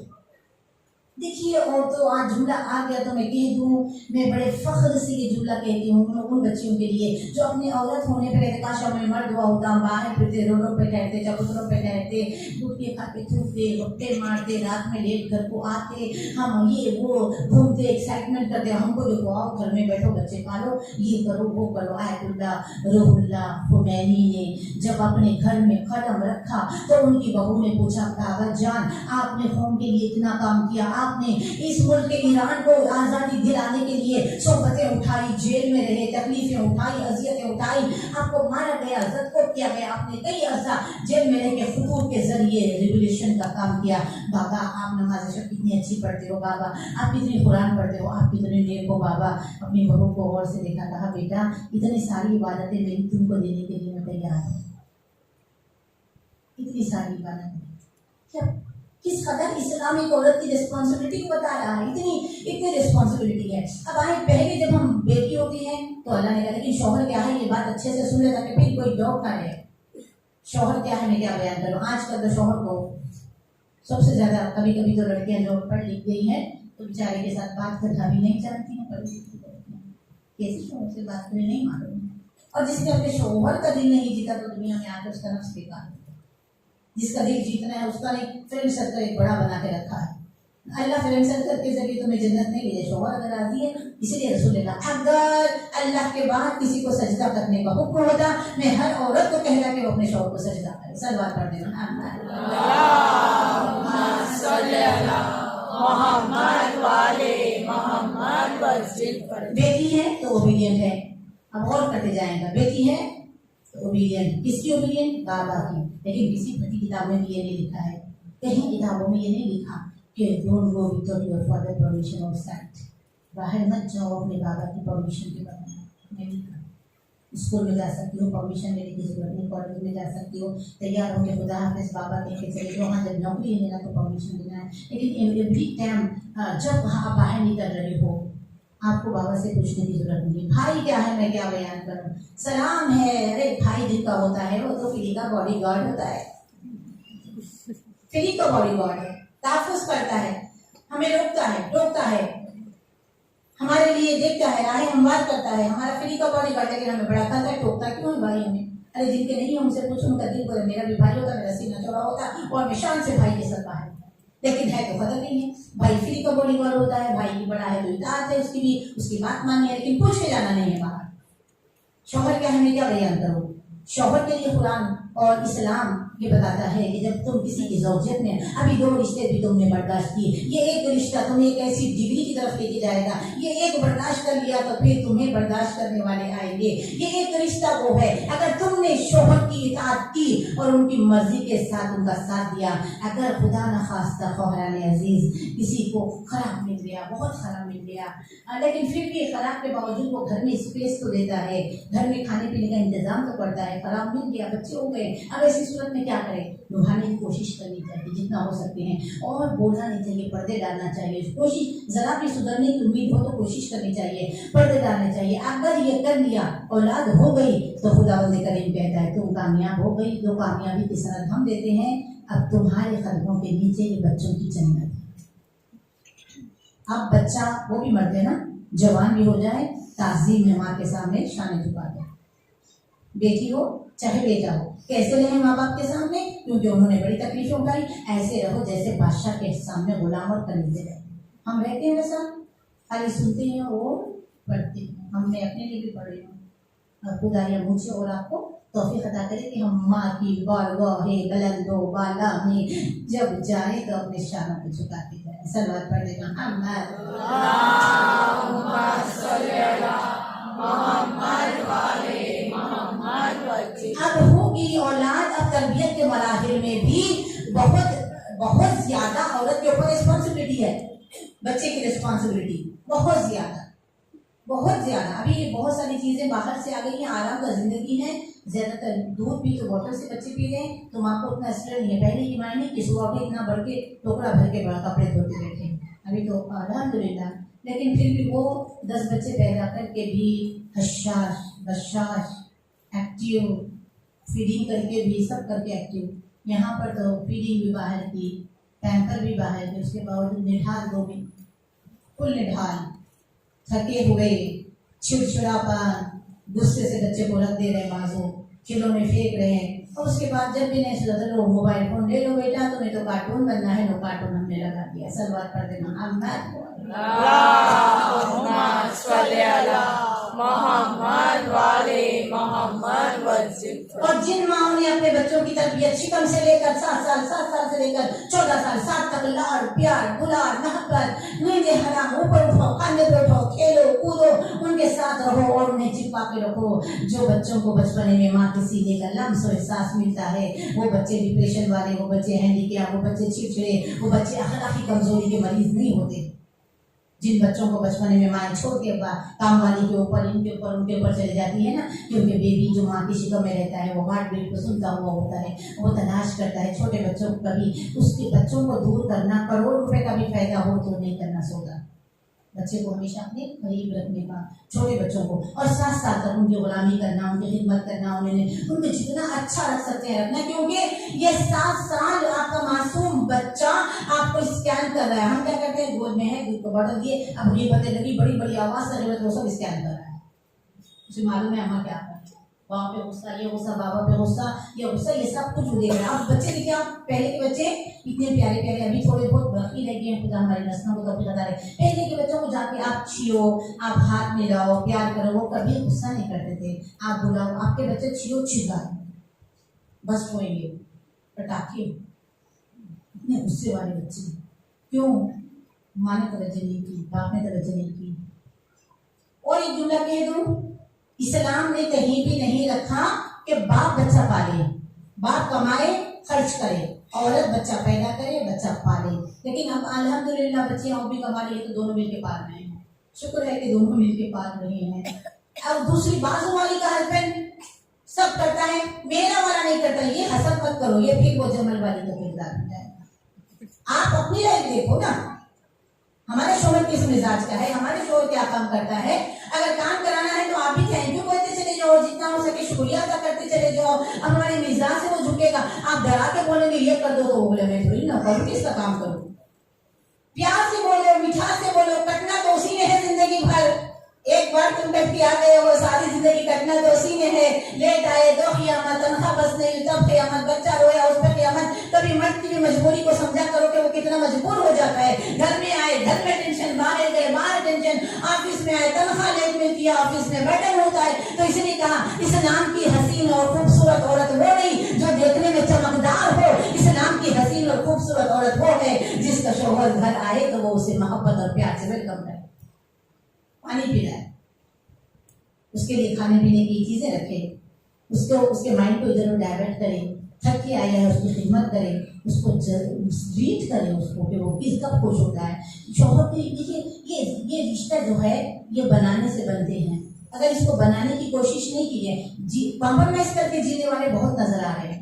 देखिए, और तो आज जुमला आ गया तो मैं कह दूँ, मैं बड़े फख्र से ये जुमला कहती हूँ उन बच्चियों के लिए जो अपनी औरत होने पर कहते काश मैं मर्द हुआ होता, बाहर फिरते, रोडों पे ठहरते, चबूतरों पे ठहरते, गुटके खाते, थूकते, हुक्के मारते, रात में लेट घर को आते, हम ये वो घूमते, एक्साइटमेंट करते, हमको देखो आओ घर में बैठो बच्चे पालो, ये करो वो करो। आयतुल्ला रूहुल्लाह खुमैनी ने जब अपने घर में कदम रखा तो उनकी बहू ने पूछा, कागज जान आपने कौम के लिए इतना काम किया, आप आपने इस मुल्क के ईरान को आज़ादी दिलाने के लिए सोबतें उठाई, जेल में रहे, तकलीफें उठाई, अजियतें उठाई, आपको मारा गया, ज़ब्त किया गया, आपने कई अर्सा जेल में रह के खतूत के जरिए रिवोल्यूशन का काम किया। बाबा आप नमाज शब कितनी अच्छी पढ़ते हो बाबा, आप कितनी कुरान पढ़ते हो, आप कितने नेक हो बाबा। अपनी बहू को और से देखा, कहा बेटा इतनी सारी इबादतें मेरी तुमको देने के लिए मैं तैयार हूँ, इतनी सारी इबादतें। क्या किस कदर इस्लामिक औरत की रिस्पॉन्सिबिलिटी को बता रहा है, इतनी रिस्पॉन्सिबिलिटी है। अब आए पहले जब हम बेटी होती हैं तो अल्लाह ने कहा लेकिन शौहर क्या है, ये बात अच्छे से सुन ले ताकि फिर कोई डॉक ना रहे। शौहर क्या है मैं क्या बयान करूँ। आजकल तो शौहर को सबसे ज्यादा, कभी कभी तो लड़कियां जो पढ़ लिख गई हैं तो बेचारे के साथ बात करना भी नहीं जानती हैं, पढ़ लिखी लड़कियां कैसे शौहर से बात करें नहीं मालूम। और जिसने अपने शौहर का दिल नहीं जीता तो दुनिया में आकर उसका नफ्स बेकार है। जिसका दिल जीतना है उसका नहीं फ्रेंड सर्कल एक बड़ा बना के रखा है। अल्लाह फ्रेंड सर्कल के जरिए तुम्हें जन्नत नहीं ले जाए, शौहर अगर राजी है। इसलिए रसूल ने कहा अगर अल्लाह के बाद किसी को सजदा करने का हुक्म होता मैं हर औरत को कहता कि वो अपने शौहर को सजदा करे। सलवात पढ़ देना बेटी है तो ओबीडियंट है। अब और करते जाएगा, बेटी है तो ओबीडियंट, किसकी ओबीडियंट, बाबा की। लेकिन किसी बड़ी किताब में भी ये नहीं लिखा है, कहीं किताबों में ये नहीं लिखा कि don't go without your father permission और साइट, बाहर मत जाओ अपने बाबा की परमिशन के बगैर। नहीं लिखा। स्कूल में जा सकती हो, परमिशन लेने की जरूरत नहीं, कॉलेज में जा सकती हो, तैयार होकर खुदा हाफिज बाबा कह के चले जाओ, हाँ जब नौकरी लेना तो परमिशन देना है। लेकिन एवरी टाइम जब आप बाहर निकल रहे हो आपको बाबा से पूछने की जरूरत नहीं। भाई क्या है मैं क्या बयान करूं, सलाम है, अरे भाई जिनका होता है वो तो फ्री का बॉडी गार्ड होता है, फ्री का बॉडी गार्ड है, तहफ़्फ़ुज़ करता है, हमें रोकता है, हमारे लिए देखता है, राह हमवार करता है, हमारा फ्री का बॉडी गार्ड। लेकिन हमें बड़ा करता है, टोकता क्यों है भाई हमें। अरे जिनके नहीं हमसे पूछो उनका दिल बोले मेरा भी भाई होता, मेरा सीना चौड़ा होता और मैं शान से भाई के साथ बाहर। लेकिन है तो कदर नहीं है, भाई फ्री का बॉडी गार्ड होता है, भाई बड़ा है तो इताअत है उसकी भी, उसकी बात माननी है, लेकिन पूछ के जाना नहीं है बाहर। शौहर क्या है मैं क्या बयान करूँ। शौहर के लिए कुरान और इस्लाम ये बताता है कि जब तुम किसी की ज़ौजियत में, अभी 2 रिश्ते भी तुमने बर्दाश्त किए, ये एक रिश्ता तुम्हें एक ऐसी डिग्री की तरफ लेके जाएगा, ये एक बर्दाश्त कर लिया तो फिर तुम्हें बर्दाश्त करने वाले आएंगे। ये एक रिश्ता वो है अगर तुमने शौहर की इताअत की और उनकी मर्जी के साथ उनका साथ दिया, अगर खुदा न खास्ता ख़ौरान अजीज किसी को खराब मिल गया, बहुत खराब मिल गया, लेकिन फिर भी खराब के बावजूद वो घर में स्पेस तो देता है, घर में खाने पीने का इंतजाम तो करता है, खराब मिल गया, बच्चे हो गए, अब ऐसी सूरत में क्या करें, निभाने की कोशिश करनी चाहिए जितना हो सकते हैं, और बोलना नहीं चाहिए, पर्दे डालना चाहिए, कोशिश जरा भी सुधरने की उम्मीद हो तो कोशिश करनी चाहिए, पर्दे डालने चाहिए। अगर ये कर लिया, औलाद हो गई तो खुदावंद करीम कहता है तुम कामयाब हो गई। जो कामयाबी की सनद हम देते हैं, अब तुम्हारे कदमों के नीचे ये बच्चों की जन्नत है। अब बच्चा वो भी मर ना, जवान भी हो जाए, ताज़ीम है माँ के सामने शान झुका दे, बेटी हो चाहे बेटा हो, कैसे रहे माँ बाप के सामने, क्योंकि उन्होंने बड़ी तकलीफें उठाई, ऐसे रहो जैसे बादशाह के सामने गुलाम और कलीजे रहे। हम रहते हैं वैसा, खाली सुनते हैं और पढ़ते हैं। हमने अपने लिए भी पढ़े हैं, खुदाया मुझे और आपको तौफीक अता करे कि हम माँ की बारगाहे बुलंदो बाला में जब जाए तो अपने शान को झुकाते जाए। सलवात पढ़ देना अब होगी औलाद। अब तरबियत के मराहिल में भी बहुत ज्यादा औरत के ऊपर रिस्पॉन्सिबिलिटी है, बच्चे की रिस्पॉन्सिबिलिटी बहुत ज्यादा। अभी बहुत सारी चीजें बाहर से आ गई हैं, आराम का जिंदगी है, ज्यादातर दूध भी तो बोतल से बच्चे पी रहे हैं, तो माँ को उतना स्ट्रेस नहीं है। पहले की मायने कि सुबह के इतना भर के टोकरा भर के बड़ा कपड़े धोते बैठे, अभी तो अल्हम्दुलिल्लाह। लेकिन फिर भी वो 10 बच्चे पैदा करके भी हशाश बशाश एक्टिव, फीडिंग करके भी सब करके एक्टिव। यहाँ पर तो फीडिंग भी बाहर की, पैम्पर भी बाहर की, उसके बावजूद निढाल दो भी फुल निढाल, थके हुए, चिड़चिड़ापन, गुस्से से बच्चे को रख दे रहे, बाजू खिलौने फेंक रहे हैं। और उसके बाद जब भी नहीं सुधा लो मोबाइल फोन ले लो बेटा, तुम्हें तो कार्टून बनना है, लो कार्टून हमने लगा दिया। सलवार कर देना और जिन माओ ने अपने बच्चों की तरबियत शिकम से लेकर 7 साल से लेकर 14 साल 7 तक तक लाड़ प्यार दुलार मोहब्बत नींदे हराम ऊपर उठो खाने पे उठो खेलो कूदो उनके साथ रहो और उन्हें चिपका के रखो। जो बच्चों को बचपन में माँ के सीने का लम्स और एहसास मिलता है वो बच्चे डिप्रेशन वाले, वो बच्चे हैंडीकैप, वो बच्चे चिड़चिड़े, वो बच्चे अखलाकी कमजोरी के मरीज नहीं होते। जिन बच्चों को बचपन में माँ छोड़ के काम वाली के ऊपर इनके ऊपर उनके ऊपर चली जाती है ना, क्योंकि बेबी जो माँ की शिकम में रहता है वो हार्ट बीट को सुनता हुआ होता है, वो तलाश करता है। छोटे बच्चों को कभी उसके बच्चों को दूर करना करोड़ रुपए का भी फायदा हो तो नहीं करना सोता। बच्चे को हमेशा अपने करीब रखने का, छोटे बच्चों को, और साथ साथ उनकी गुलामी करना, उनकी खिदमत करना, उनको जितना अच्छा रख सकते हैं रखना, क्योंकि ये 7 साल आपका मासूम बच्चा आपको स्कैन कर रहा है। हम क्या करते हैं, गोद में है, दूध को बॉटल दिए, अब ये बदल लगी, बड़ी बड़ी आवाज से वो सब स्कैन कर रहा है। उसे मालूम है अम्मा क्या कर रही है, वहाँ पे गुस्सा, ये गुस्सा, बाबा पे गुस्सा, ये गुस्सा, ये सब कुछ देख रहे हैं। अब बच्चे देखिए, आप पहले के बच्चे इतने प्यारे प्यारे, अभी थोड़े बहुत बाकी रह गए हैं, खुदा हमारी नस्लों को कभी बता रहे। पहले के बच्चों को जाके आप छियो, आप हाथ मिलाओ, प्यार करो, वो कभी गुस्सा नहीं करते थे। आप बुलाओ, आपके बच्चे छियो छिगा बस होएंगे पटाखे, इतने गुस्से वाले बच्चे। क्यों? माँ ने तवज्जो नहीं की, बाप ने तवज्जो नहीं की। और एक जुमला कह दूं, इस्लाम ने कहीं भी नहीं रखा कि बाप बच्चा पाले, बाप कमाए खर्च करे, औरत बच्चा पैदा करे, बच्चा पाले। लेकिन अब अल्हम्दुलिल्लाह बच्चे और भी कमा लिए तो दोनों मिलके पाल रहे हैं। शुक्र है कि दोनों मिलके पाल रहे हैं। अब दूसरी बाजू वाली का हस्बैंड सब करता है, मेरा वाला नहीं करता, ये हसद मत करो, ये फिर वो जमल वाली का किरदार हो जाएगा। आप अपनी लाइफ देखो ना, हमारे शोहर किस मिजाज का है, हमारे शोहर क्या काम करता है। अगर काम कराना है तो आप भी थैंक यू कहते चले जाओ, जितना हो सके शुक्रिया अदा करते चले जाओ। अब हमारे मिजाज से वो झुकेगा, आप डरा के बोलेंगे ये कर दो तो वो बोले मैं थोड़ी ना करूँ, किसका काम करूँ। प्यार से बोलो, मिठास से बोलो, कटना तो उसी में है जिंदगी भर। एक बार तुम कट के आ गए वो सारी जिंदगी कटना तो उसी में है। लेट आए दो क़यामत, तनख्वाह बस नहीं तब क़यामत, बच्चा रोया उस पर क़यामत। कभी मर्द की भी मजबूरी को समझा करो कि वो कितना मजबूर हो जाता है। घर में आए घर में टेंशन, बाहर गए बाहर टेंशन, ऑफिस में आए तनख्वाह लेट मिलती है, ऑफिस में बर्डन होता है। तो इसलिए कहा इस्लाम की हसीन और खूबसूरत औरत वो नहीं जो देखने में चमकदार हो, इस्लाम की हसीन और खूबसूरत औरत वो है जिसका शौहर घर आए तो वो उसे मोहब्बत और प्यार से वेलकम करे, पानी पिलाए, उसके लिए खाने पीने की चीजें रखे, उसको उसके माइंड को इधर डाइवर्ट करे, थक के आया है उसकी खिदमत करे, उसको रीड करे उसको कि वो किस कब खुश होता है। शौहर की देखिए ये रिश्ता जो है ये बनाने से बनते हैं। अगर इसको बनाने की कोशिश नहीं की है, कॉम्प्रोमाइज करके जीने वाले बहुत नजर आ रहे हैं।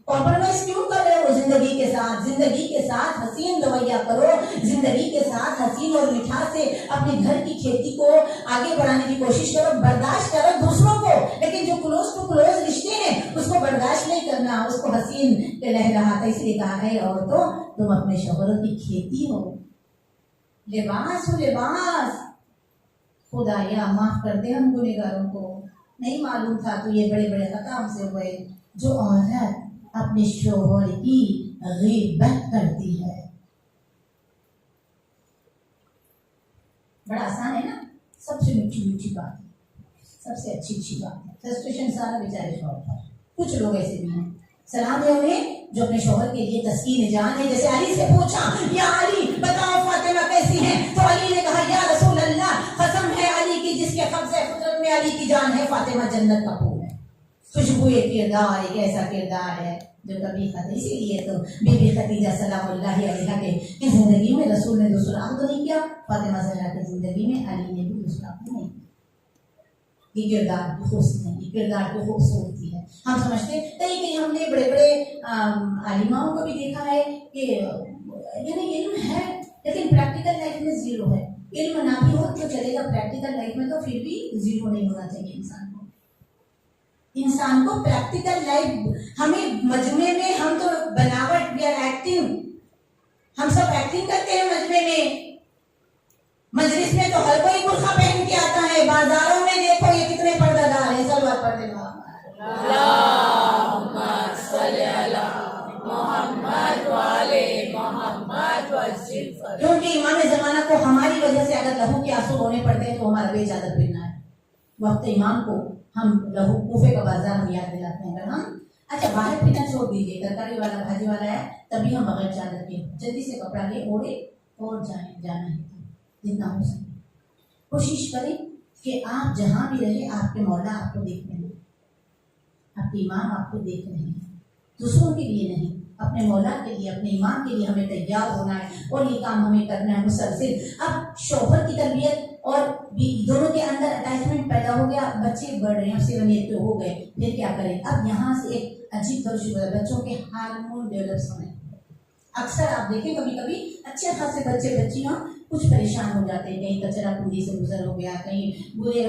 कॉम्प्रोमाइज क्यों कर रहे हो जिंदगी के साथ? जिंदगी के साथ हसीन रवैया करो, जिंदगी के साथ हसीन और मिठास से अपने घर की खेती को आगे बढ़ाने की कोशिश करो। बर्दाश्त करो दूसरों को, लेकिन जो क्लोज टू क्लोज रिश्ते हैं उसको बर्दाश्त नहीं करना, उसको हसीन पे रह रहा था। इसलिए कहा है औरतों तुम अपने शौहरों की खेती हो, लिबास हो लिबास। खुदाया माफ कर दे हम गुनहगारों को, नहीं मालूम था तो ये बड़े बड़े खता हमसे हुए। जो औरत अपने शौहर की ग़ीबत करती है, बड़ा आसान है ना, सबसे मीठी मीठी बात है, सबसे अच्छी बात है। फ्रस्ट्रेशन सारा बेचारे शौहर पर। कुछ लोग ऐसे भी हैं, सलाम है उन्हें जो अपने शौहर के लिए तस्कीन जान है। जैसे अली से पूछा, या अली बताओ फातिमा कैसी है, तो अली ने कहा या रसूल अल्लाह, कसम है अली की जिसके कब्ज़े कुदरत में अली की जान है, फातिमा जन्नत का फूल है। खुशबुए किरदार एक ऐसा किरदार है जो कभी खत्म। इसीलिए तो बीबी खदीजा सलामुल्लाहि अलैहा की जिंदगी में रसूल ने दूसरा तो नहीं किया, फातिमा ज़हरा की जिंदगी में अली ने भी दूसरा नहीं किया। ये किरदार की हुस्न है, ये किरदार की खूबसूरती है। हम समझते कहीं हमने बड़े बड़े आलिमाओं को भी देखा है कि यानी इल्म है लेकिन प्रैक्टिकल लाइफ में जीरो है। इल्म ना भी हो तो चलेगा, प्रैक्टिकल लाइफ में तो फिर भी जीरो नहीं होना चाहिए इंसान को प्रैक्टिकल लाइफ। हमें मजमे में हम तो बनावट, वी आर एक्टिंग, हम सब एक्टिंग करते हैं मजमे में। मजलिस में तो हर कोई बुर्का पहन के आता है, बाजारों में देखो ये कितने पर्दादार है, सलवार पर्दे में। क्योंकि इमाम जमाना को हमारी वजह से अगर लहू के आंसू रोने पड़ते हैं तो हमारा बेचादर फिरना है। वक्त इमाम को हम लहू कूफे का बाजार हम याद दिलाते हैं। अगर हम अच्छा बाहर पीना छोड़ दीजिए, तरकारी वाला भाजी वाला है तभी हम बगैर चादर के जल्दी से कपड़ा ले ओढ़े और जाना है। जितना हो सके कोशिश करें कि आप जहाँ भी रहे आपके मौला आपको देख रहे हैं, आपके इमाम आपको देख रहे हैं। दूसरों के लिए नहीं, अपने मौला के लिए, अपने इमाम के लिए हमें तैयार होना है और ये काम हमें करना है मुसलसल। अब शौहर की तरबियत और दोनों के अंदर अटैचमेंट पैदा हो गया, बच्चे बढ़ रहे हैं, 7 ईयर के हो गए, फिर क्या करें? अब यहाँ से एक अजीब दौर शुरू है, बच्चों के हार्मोन डेवलप होने। अक्सर आप देखें कभी कभी अच्छे खासे बच्चे बच्चियाँ कुछ परेशान हो जाते हैं, कहीं कचरा कुंडी से गुजर हो गया, कहीं बुरे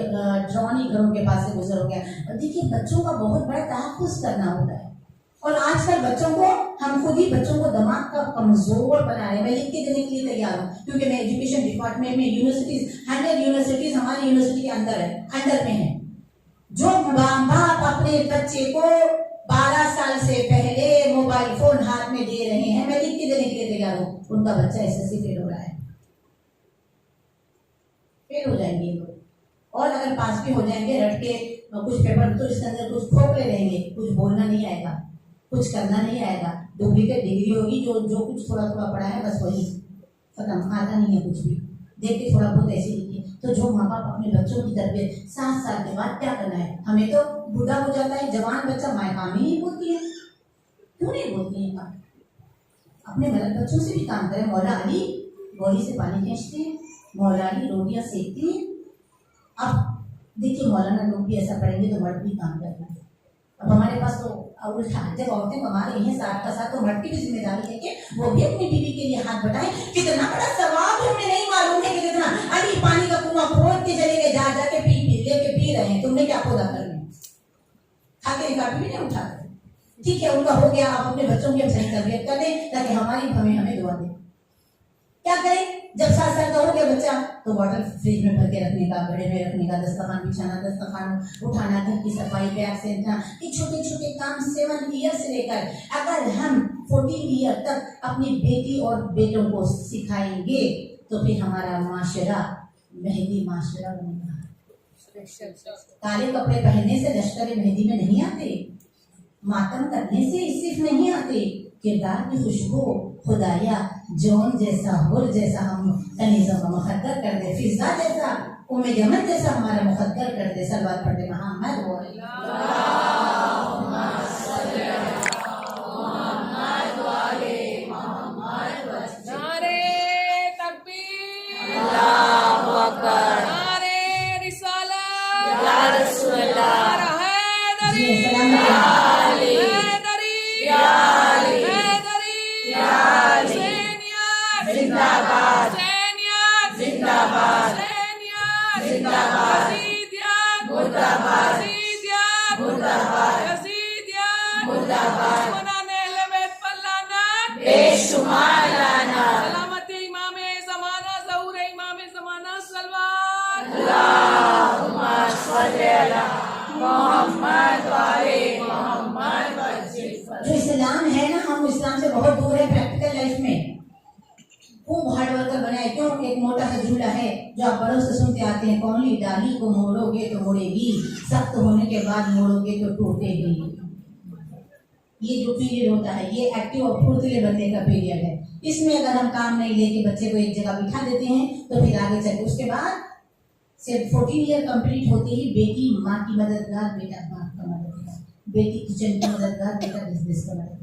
ड्रॉनी घरों के पास से गुजर हो गया। और देखिए बच्चों का बहुत बड़ा तहफ़्फ़ुज़ करना होता है और आजकल बच्चों को हम खुद ही बच्चों को दिमाग का कमजोर बना रहे हैं। मैं लिख के देने के लिए तैयार हूँ क्योंकि मैं एजुकेशन डिपार्टमेंट में यूनिवर्सिटीज 100 यूनिवर्सिटीज हमारी यूनिवर्सिटी के अंदर में है। जो माँ बाप अपने बच्चे को 12 साल से पहले मोबाइल फोन हाथ में दे रहे हैं, मैं लिख के देने के लिए तैयार हूँ, उनका बच्चा एसएससी फेल हो रहा है, फेल हो जाएंगे लोग। और अगर पास भी हो जाएंगे रट के कुछ पेपर तो इसके अंदर कुछ खोखले रहेंगे, कुछ बोलना नहीं आएगा, कुछ करना नहीं आएगा, डुप्लीकेट डिग्री होगी, जो कुछ थोड़ा थोड़ा पढ़ा है बस वही खत्म, आता नहीं है कुछ भी, देख के थोड़ा बहुत ऐसे लिखिए। तो जो माँ बाप अपने बच्चों की तरबियत 7 साल के बाद क्या करना है, हमें तो बूढ़ा हो जाता है, जवान बच्चा माँ काम ही नहीं बोलती है, क्यों नहीं बोलती है? अपने बच्चों से भी काम करें। मौला अली बोरी से पानी खींचते हैं, मौला अली रोटियां सेकती हैं। अब देखिए मौलाना लोग भी ऐसा पढ़ेंगे तो मर्द भी काम करना है। अब हमारे पास तो उल्टा, जब औरतें कमा रही हैं 7 का 7 तो मर्द की भी जिम्मेदारी है कि वो भी अपनी बीवी के लिए हाथ बढ़ाएं। कितना बड़ा सवाब हमें नहीं मालूम है कि कितना। अली पानी का कुआं खोद के चले गए, जा जाके लेके पी रहे हैं, तुमने क्या खोदा करने? खाके रिकार्ड भी नहीं उठा। ठीक है उनका हो गया, आप अपने बच्चों की सही तरबियत कर दें ताकि हमें दुआ दें। क्या करें? जब 7 साल का हो गया बच्चा तो बॉटल फ्रिज में भर के रखने का, घड़े में रखने का, दस्तरखान बिछाना, दस्तरखान उठाना, घर की सफाई, बैग से ये छोटे छोटे काम 7 ईयर से लेकर अगर हम 14 ईयर तक अपनी बेटी और बेटों को सिखाएंगे तो फिर हमारा माशरा मेहंदी माशरा बनेगा। काले कपड़े पहनने से लश्कर मेहंदी में नहीं आते, मातम करने से सिर्फ नहीं आते, किरदार की खुशबू खुदाया जौन जैसा हुर जैसा हम कनीज़ों का मुखद्दर कर दे, फिजा जैसा उम्मे जमन जैसा हमारा मुखद्दर कर दे। सलवात पढ़ दे मोहम्मद नारे तकबीर, अल्लाहु अकबर, नारे रिसालत या रसूल अल्लाह, हैदरी जिंदाबाद, जिंदाबाद, जिंदाबाद, मुर्दाबाद, मुर्दाबाद, मुर्दाबाद, बेशुमार लाना, सलामत इमाम ज़माना, ज़हूर इमाम ज़माना, सलवात अल्लाहुम्मा सल्ली अला मोहम्मद व आले मोहम्मद वसिफ़। जो इस्लाम है ना, हम इस्लाम से बहुत दूर है प्रैक्टिकल लाइफ में। खूब हार्ड वर्कर बनाए। क्यों? एक मोटा सा जुमला है जो आप बड़ों से सुनते आते हैं, कौली डाली को मोड़ोगे तो मुड़ेगी, सख्त होने के बाद मोड़ोगे तो टूटेगी। ये जो पीरियड होता है ये एक्टिव और फुर्तीले बनने का पीरियड है। इसमें अगर हम काम नहीं लेके बच्चे को एक जगह बिठा देते हैं तो फिर आगे चलते, उसके बाद सिर्फ 14 ईयर कंप्लीट होते ही बेटी माँ की मददगार, बेटा माँ का मददगार, बेटी किचन की मददगार, बेटा बिजनेस का मददगार।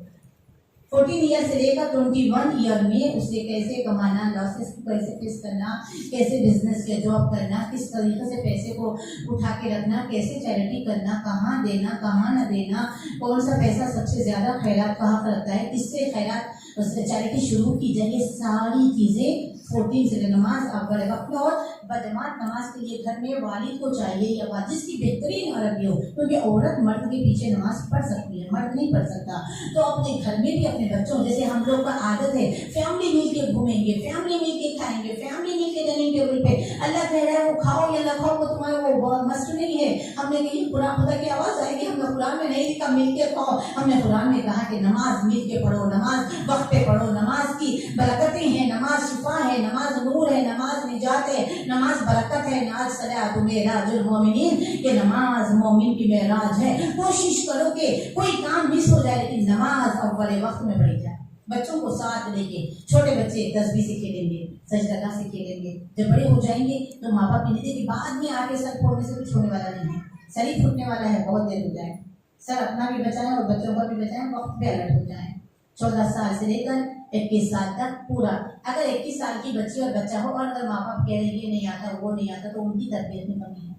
14 ईयर से लेकर 21 ईयर में उसे कैसे कमाना, लॉसेस को कैसे फेस करना, कैसे बिजनेस या जॉब करना, किस तरीके से पैसे को उठा के रखना, कैसे चैरिटी करना, कहाँ देना कहाँ न देना, कौन सा पैसा सबसे ज्यादा खैरात कहाँ करता है, किससे खैरात चैरिटी शुरू की जाए, ये सारी चीजें 14 से नमाज आप बड़े वक्त में और बजमात नमाज के लिए घर में वालिद को चाहिए या वालिद जिसकी बेहतरीन अरबी हो, क्योंकि औरत मर्द के पीछे नमाज पढ़ सकती है, मर्द नहीं पढ़ सकता। तो अपने घर में भी अपने बच्चों, जैसे हम लोग का आदत है फैमिली मिल के घूमेंगे, फैमिली मिल के खाएंगे, फैमिली मिल के डाइनिंग टेबल पे, अल्लाह कह रहा है वो खाओ या ना खाओ वो तुम्हारा वो मस्त नहीं है। हमने कही कुरान खुदा की आवाज आएगी, हमने कुरान में नहीं लिखा मिल के खाओ, हमने कुरान में कहा कि नमाज मिल के पढ़ो, नमाज वक्त पे पढ़ो, नमाज की बरकतें हैं, नमाज शिफा है, नमाज नूर है, नमाज निजात है, नमाज बरकत है, नाज सलात मेराजुल मोमिनीन के नमाज मोमिन की मेराज है। कोशिश करो कि कोई काम मिस हो जाए लेकिन नमाज अव्वल वक्त में पढ़ी जाए। बच्चों को साथ लेके, छोटे बच्चे तस्बीह से खेलेंगे, सजदा से खेलेंगे, जब बड़े हो जाएंगे तो माँ बाप कहते कि बाद में आके सर फोड़ने से कुछ होने वाला नहीं है, शरीर फूटने वाला है, बहुत देर हो जाए। सर अपना भी बचाएं और बच्चों का भी बचाएं, वक्त पे अलर्ट हो जाए। 14 साल से लेकर 21 साल तक पूरा, अगर 21 साल की बच्ची और बच्चा हो और अगर माँ बाप कह रहे ये नहीं आता वो नहीं आता तो उनकी तरबियत में कमी है।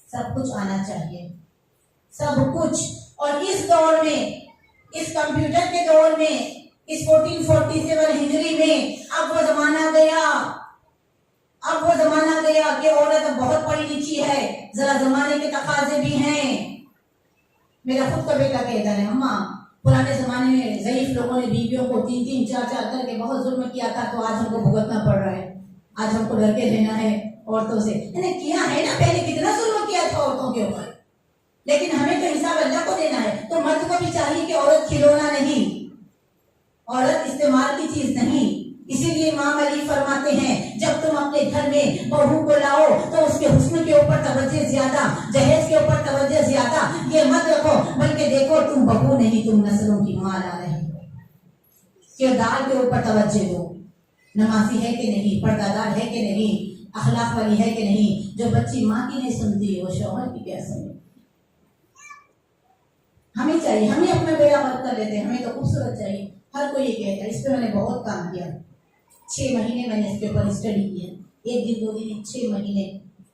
सब कुछ आना चाहिए, सब कुछ। और इस दौर में, इस कंप्यूटर के दौर में, इस 1447 हिजरी में अब वो जमाना गया, अब वो जमाना गया कि औरत अब बहुत पढ़ी लिखी है, जरा जमाने के तकाजे भी हैं। मेरा खुद का बेटा कहता है अम्मा पुराने जमाने में ज़ईफ लोगों ने बीवियों को 3-3, 4-4 करके बहुत जुल्म किया था, तो आज हमको भुगतना पड़ रहा है, आज हमको डर के रहना है औरतों से। मैंने किया है ना, पहले कितना जुल्म किया था औरतों के ऊपर, लेकिन हमें तो हिसाब अल्लाह को देना है। तो मर्द को भी चाहिए कि औरत खिलौना नहीं, औरत इस्तेमाल की चीज नहीं। इसीलिए इमाम अली फरमाते हैं जब तुम अपने घर में बहू को लाओ तो उसके हुस्न के ऊपर तवज्जो ज्यादा, जहेज के ऊपर तवज्जो ज्यादा ये मत रखो, बल्कि देखो तुम बहू नहीं तुम नस्लों की मां ला रहे हो। किरदार के ऊपर तवज्जो दो, नमाजी है कि नहीं, पर्दादार है कि नहीं, अखलाक वाली है कि नहीं। जो बच्ची माँ की नहीं सुनती वो शौहर की क्या सुने। हमें चाहिए, हमें अपना बेड़ा मत कर लेते, हमें तो खूबसूरत चाहिए। हर कोई ये कहता है, इस पे मैंने बहुत काम किया, 6 महीने मैंने इसके ऊपर स्टडी किया, 1 दिन 2 दिन 6 महीने।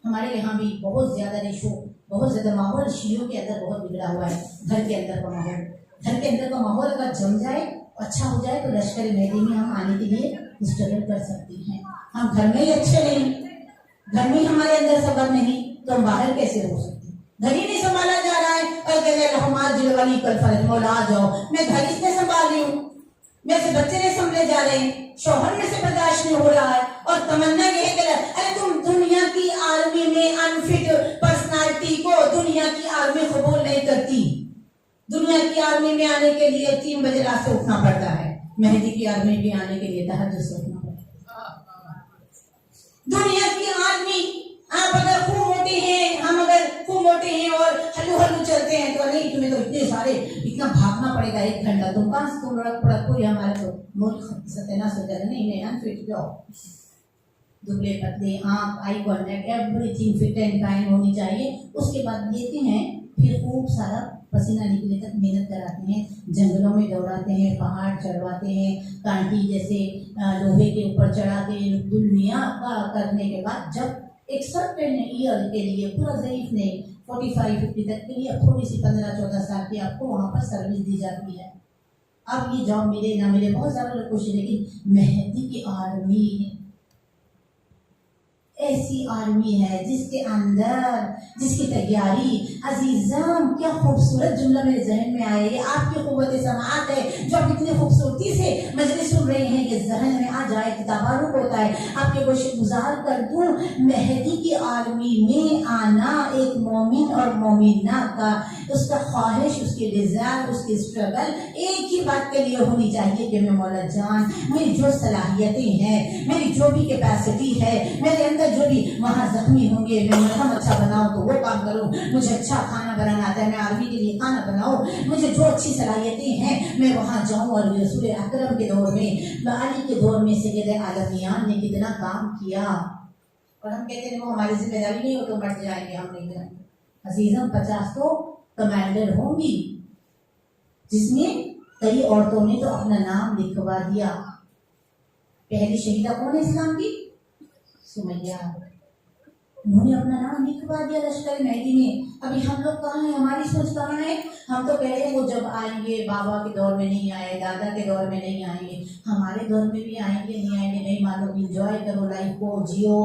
हमारे यहाँ भी बहुत ज्यादा रेशो, बहुत ज्यादा माहौल शियों के अंदर बहुत बिगड़ा हुआ है। घर के अंदर का माहौल, घर के अंदर का माहौल अगर जम जाए, अच्छा हो जाए तो लश्कर मेहदी में हम आने के लिए स्ट्रगल कर सकते हैं। हम घर में ही अच्छे नहीं, घर में हमारे अंदर सबर नहीं, तो हम बाहर कैसे हो सकते। घर ही नहीं संभाला जा रहा है और कह रहे कल फर्ज मौला आ जाओ। मैं घर इसने संभाल रही हूँ, मेरे से बच्चे नहीं संभले जा रहे हैं, शौहर में से बर्दाश्त नहीं हो रहा है, और तमन्ना ये है कि अरे तुम दुनिया की आर्मी में अनफिट पर्सनालिटी को दुनिया की आर्मी कबूल नहीं करती। दुनिया की आर्मी में आने के लिए 3 बजे रात से उठना पड़ता है, मेहदी की आर्मी में आने के लिए तहज्जुद से उठना पड़ता है। दुनिया की आर्मी, आप अगर खूब मोटे हैं, हम अगर खूब मोटे हैं और हल्लू हल्लू चलते हैं तो नहीं, तुम्हें तो इतने सारे इतना भागना पड़ेगा 1 घंटा, तुम कहाँ से तुम लड़क पड़क कोई हमारे तो मुल्क सत्यानाश हो जाएगा। नहीं अनफिट जाओ, दुबले पतले, आंख, eye contact, everything fit and fine होनी चाहिए। उसके बाद लेते हैं, फिर खूब सारा पसीना निकले तक मेहनत कराते हैं, जंगलों में दौड़ाते हैं, पहाड़ चढ़वाते हैं, कांटी जैसे लोहे के ऊपर चढ़ाते हैं। दुनिया का करने के बाद जब एक सर्टेन ईयर के लिए पूरा ज़ईफ नहीं 45-50 तक के लिए थोड़ी सी 15-14 साल की आपको वहाँ पर सर्विस दी जाती है। अब ये जॉब मिले ना मिले बहुत ज़्यादा लोग कोशिश, लेकिन मेहदी की आर्मी ऐसी आर्मी है जिसके अंदर, जिसकी तैयारी, अजीज़ाम क्या खूबसूरत जुमला मेरे जहन में आया, ये आपकी क़ुव्वत समाअत है जो आप इतनी खूबसूरती से मजलिस सुन रहे हैं, ये जहन में आ जाए, किताबारूक होता है। आपके को गुजार कर दूं, मेहदी की आर्मी में आना एक मोमिन और मोमिना का, उसका ख्वाहिश, उसकी डिज़ायर, उसकी स्ट्रगल एक ही बात के लिए होनी चाहिए कि मैं मौला जान मेरी जो सलाहियतें हैं, मेरी जो भी कैपेसिटी है, मेरे अंदर जो भी वहाँ जख्मी होंगे, मैं मरहम अच्छा बनाऊँ तो वो काम करूँ, मुझे अच्छा खाना बनाना आता है, मैं आर्मी के लिए खाना बनाऊँ, मुझे जो अच्छी सलाहियतें हैं मैं वहाँ जाऊँ। और रसूल अकरम के दौर में, अली के दौर में सैयद आलमियान ने कितना काम किया, और हम कहते हैं वो हमारी जिम्मेदारी नहीं हो तो मर जाएंगे, हम नहीं जाएंगे। अजीजम 50 तो कमांडर होंगी, जिसमें कई औरतों ने तो अपना नाम लिखवा दिया। पहली शहीदा कौन है इस्लाम की? सुमैया, उन्होंने अपना नाम लिखवा दिया लश्कर मेहदी में। अभी हम लोग कहाँ हैं, हमारी सोच कहाँ है? हम तो कह रहे हैं वो जब आएंगे, बाबा के दौर में नहीं आए, दादा के दौर में नहीं आएंगे, हमारे दौर में भी आएंगे नहीं आएंगे नहीं मालूम। इंजॉय करो लाइफ को, जियो,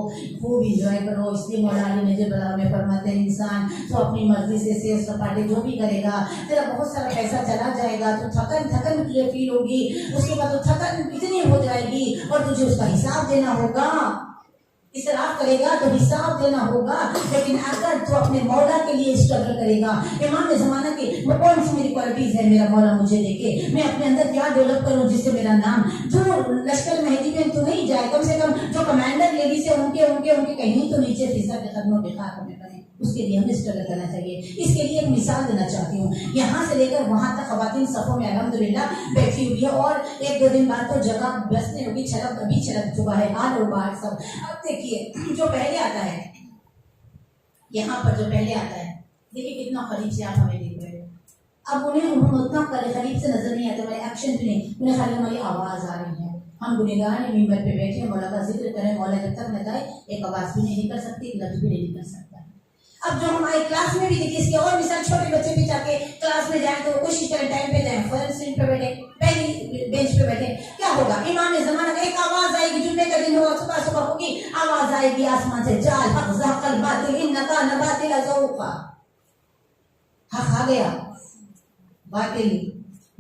खूब इंजॉय करो। इसलिए मौला अली नजर बला में फरमाते हैं इंसान तो अपनी मर्जी से सैर सपाटे जो भी करेगा, तेरा बहुत सारा पैसा चला जाएगा तो थकन तुझे फील होगी, उसके बाद तो थकन इतनी हो जाएगी और तुझे उसका हिसाब देना होगा। इसराफ करेगा तो हिसाब देना होगा, लेकिन अगर तो अपने मौला के लिए स्ट्रगल करेगा, इमाम ज़माना के कौन सी मेरी क्वालिटीज है मेरा मौला मुझे देखे, मैं अपने अंदर क्या डेवलप करूं जिससे मेरा नाम जो लश्कर मेहदी में तो नहीं जाए, कम से कम जो कमांडर लेडी से उनके उनके उनके कहीं तो नीचे फिसर के कदमों के खाक में बने, उसके लिए हमें स्ट्रगल करना चाहिए। इसके लिए एक मिसाल देना चाहती हूँ। यहाँ से लेकर वहां तक खवातीन सफों में अल्हम्दुलिल्लाह बैठी हुई है, और एक दो दिन बाद तो जगह बस नहीं होगी, छलक अभी छलक चुका है हाल और बाहर सब। अब देखिए जो पहले आता है, यहाँ पर जो पहले आता है, देखिए कितना करीब से आप हमें देख रहे हो। अब उन्हें उतना करीब से नजर नहीं आता, हमारे एक्शन भी नहीं, उन्हें खाली हमारी आवाज आ रही है। हम गुनहगार हैं, मिंबर पे बैठे हैं, मौला का जिक्र करें, मौला जब तक न जाए एक आवाज भी नहीं निकल सकती, एक लफ्ज भी नहीं निकल सकता। अब जो हमारे क्लास में भी देखिए, इसके और मिसाल छोटे बच्चे भी जाके क्लास में जाए तो कोशिश करें टाइम पे जाए, फर्स्ट सीट पे बैठे, पहली बेंच पे बैठे, क्या होगा? इमाम ज़माना का एक आवाज आएगी, जुम्मे का दिन होगा, सुबह सुबह होगी, आवाज आएगी आसमान से, जाल हक ज़हक़ल बातिल इन्नका नबातिल ज़ऊक़ा, हक आ गया, बातिल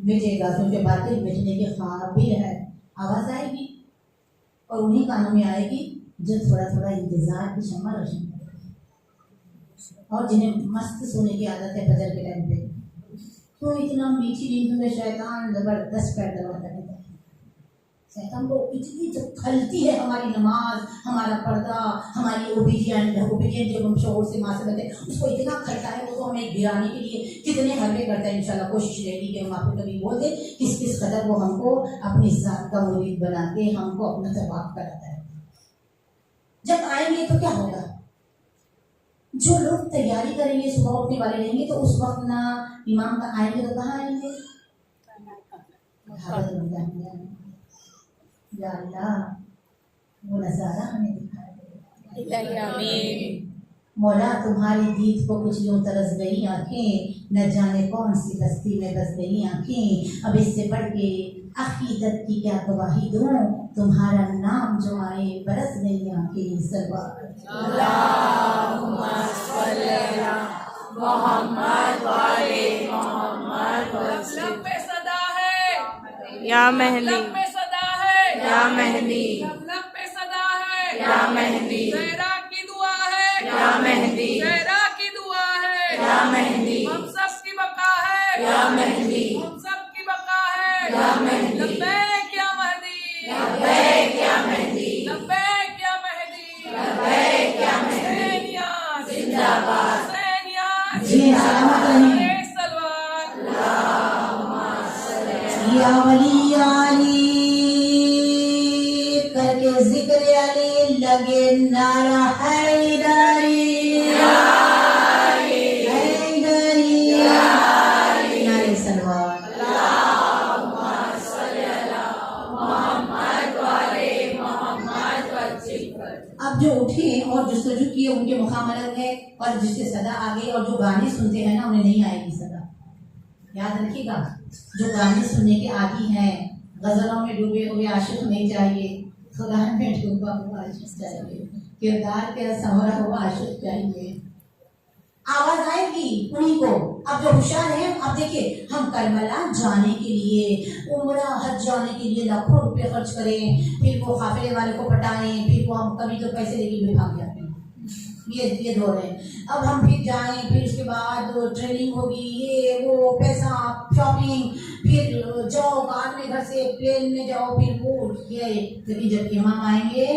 मिटेगा, क्योंकि बातिल मिटने के काबिल है। आवाज आएगी और उन्हीं कानों में आएगी जो थोड़ा थोड़ा इंतजार की शम्मा रोशन करे, और जिन्हें मस्त सोने की आदत है फजर के टाइम पे, तो इतना मीठी नींद में शैतान जबरदस्त पैर दबाता रहता है। शैतान को इतनी जब खलती है हमारी नमाज, हमारा पर्दा, हमारी ओबीडियंट जब हम शोर से माँ से बचे, उसको इतना खलता है, वो तो हमें गिराने के लिए कितने हरबे करता है। इंशाल्लाह कोशिश रहेगी कि हम आपको कभी बोल दें किस किस कदर वो हमको अपनी जात का मुरीद बना के हमको अपना जवाब कराता है। जब आएंगे तो क्या होगा? जो लोग तैयारी करेंगे, सुबह उठने वाले रहेंगे, तो उस वक्त ना इमाम का आएंगे तो कहाँ आएंगे? या अल्लाह वो नजारा हमें दिखा दे। मौला तुम्हारी दीद को कुछ यूं तरस गई आंखें, न जाने कौन सी बस्ती में बस गई आंखें। अब इससे बढ़ के अकीदत की क्या गवाही दूं, तुम्हारा नाम जो आए बरस गई आंखें। सल्लल्लाहु मोहम्मद वाले मोहम्मद पे सदा है या मेहंदी, पे सदा है या मेहंदी, पे सदा है या मेहंदी, ज़हरा की दुआ है या मेहंदी, ज़हरा की दुआ है या मेहंदी, हम सब की बका है या मेहंदी, हम सब की बका है या मेहंदी। लब्बैक या महदी, लब्बैक या मेहंदी, लब्बैक या मेहदी, लब्बैक या मेहदी। जिंदाबाद जी सलामत रहें। या वली अली करके जिक्र अली लगे नारा हैदरी, हैदरी नारे सलवात। अब जो उठे और जुस्तजू किए उनके मुकाम अलग है, और जिससे सदा आ गई, और जो गाने सुनते हैं ना उन्हें नहीं आएगी सदा। याद रखिएगा, जो गाने सुनने के आदी हैं, गजलों में डूबे हुए आशिक नहीं चाहिए, खुदा में डूबा हुआ आशिक चाहिए, किरदार के संवरा हुआ आशिक चाहिए। आवाज आएगी उन्हीं को। अब जो होशियार है, अब देखिए हम करबला जाने के लिए, उम्रा हज जाने के लिए लाखों रुपए खर्च करें, फिर वो काफिले वाले को पटाएं, फिर वो हम कभी तो पैसे लेके भी भाग जाते हैं। ये दौर है। अब हम फिर जाएं, फिर उसके बाद ट्रेनिंग होगी, ये वो पैसा, शॉपिंग, फिर जाओ बाद में घर से प्लेन में जाओ, फिर वो ये। लेकिन जब इमाम आएंगे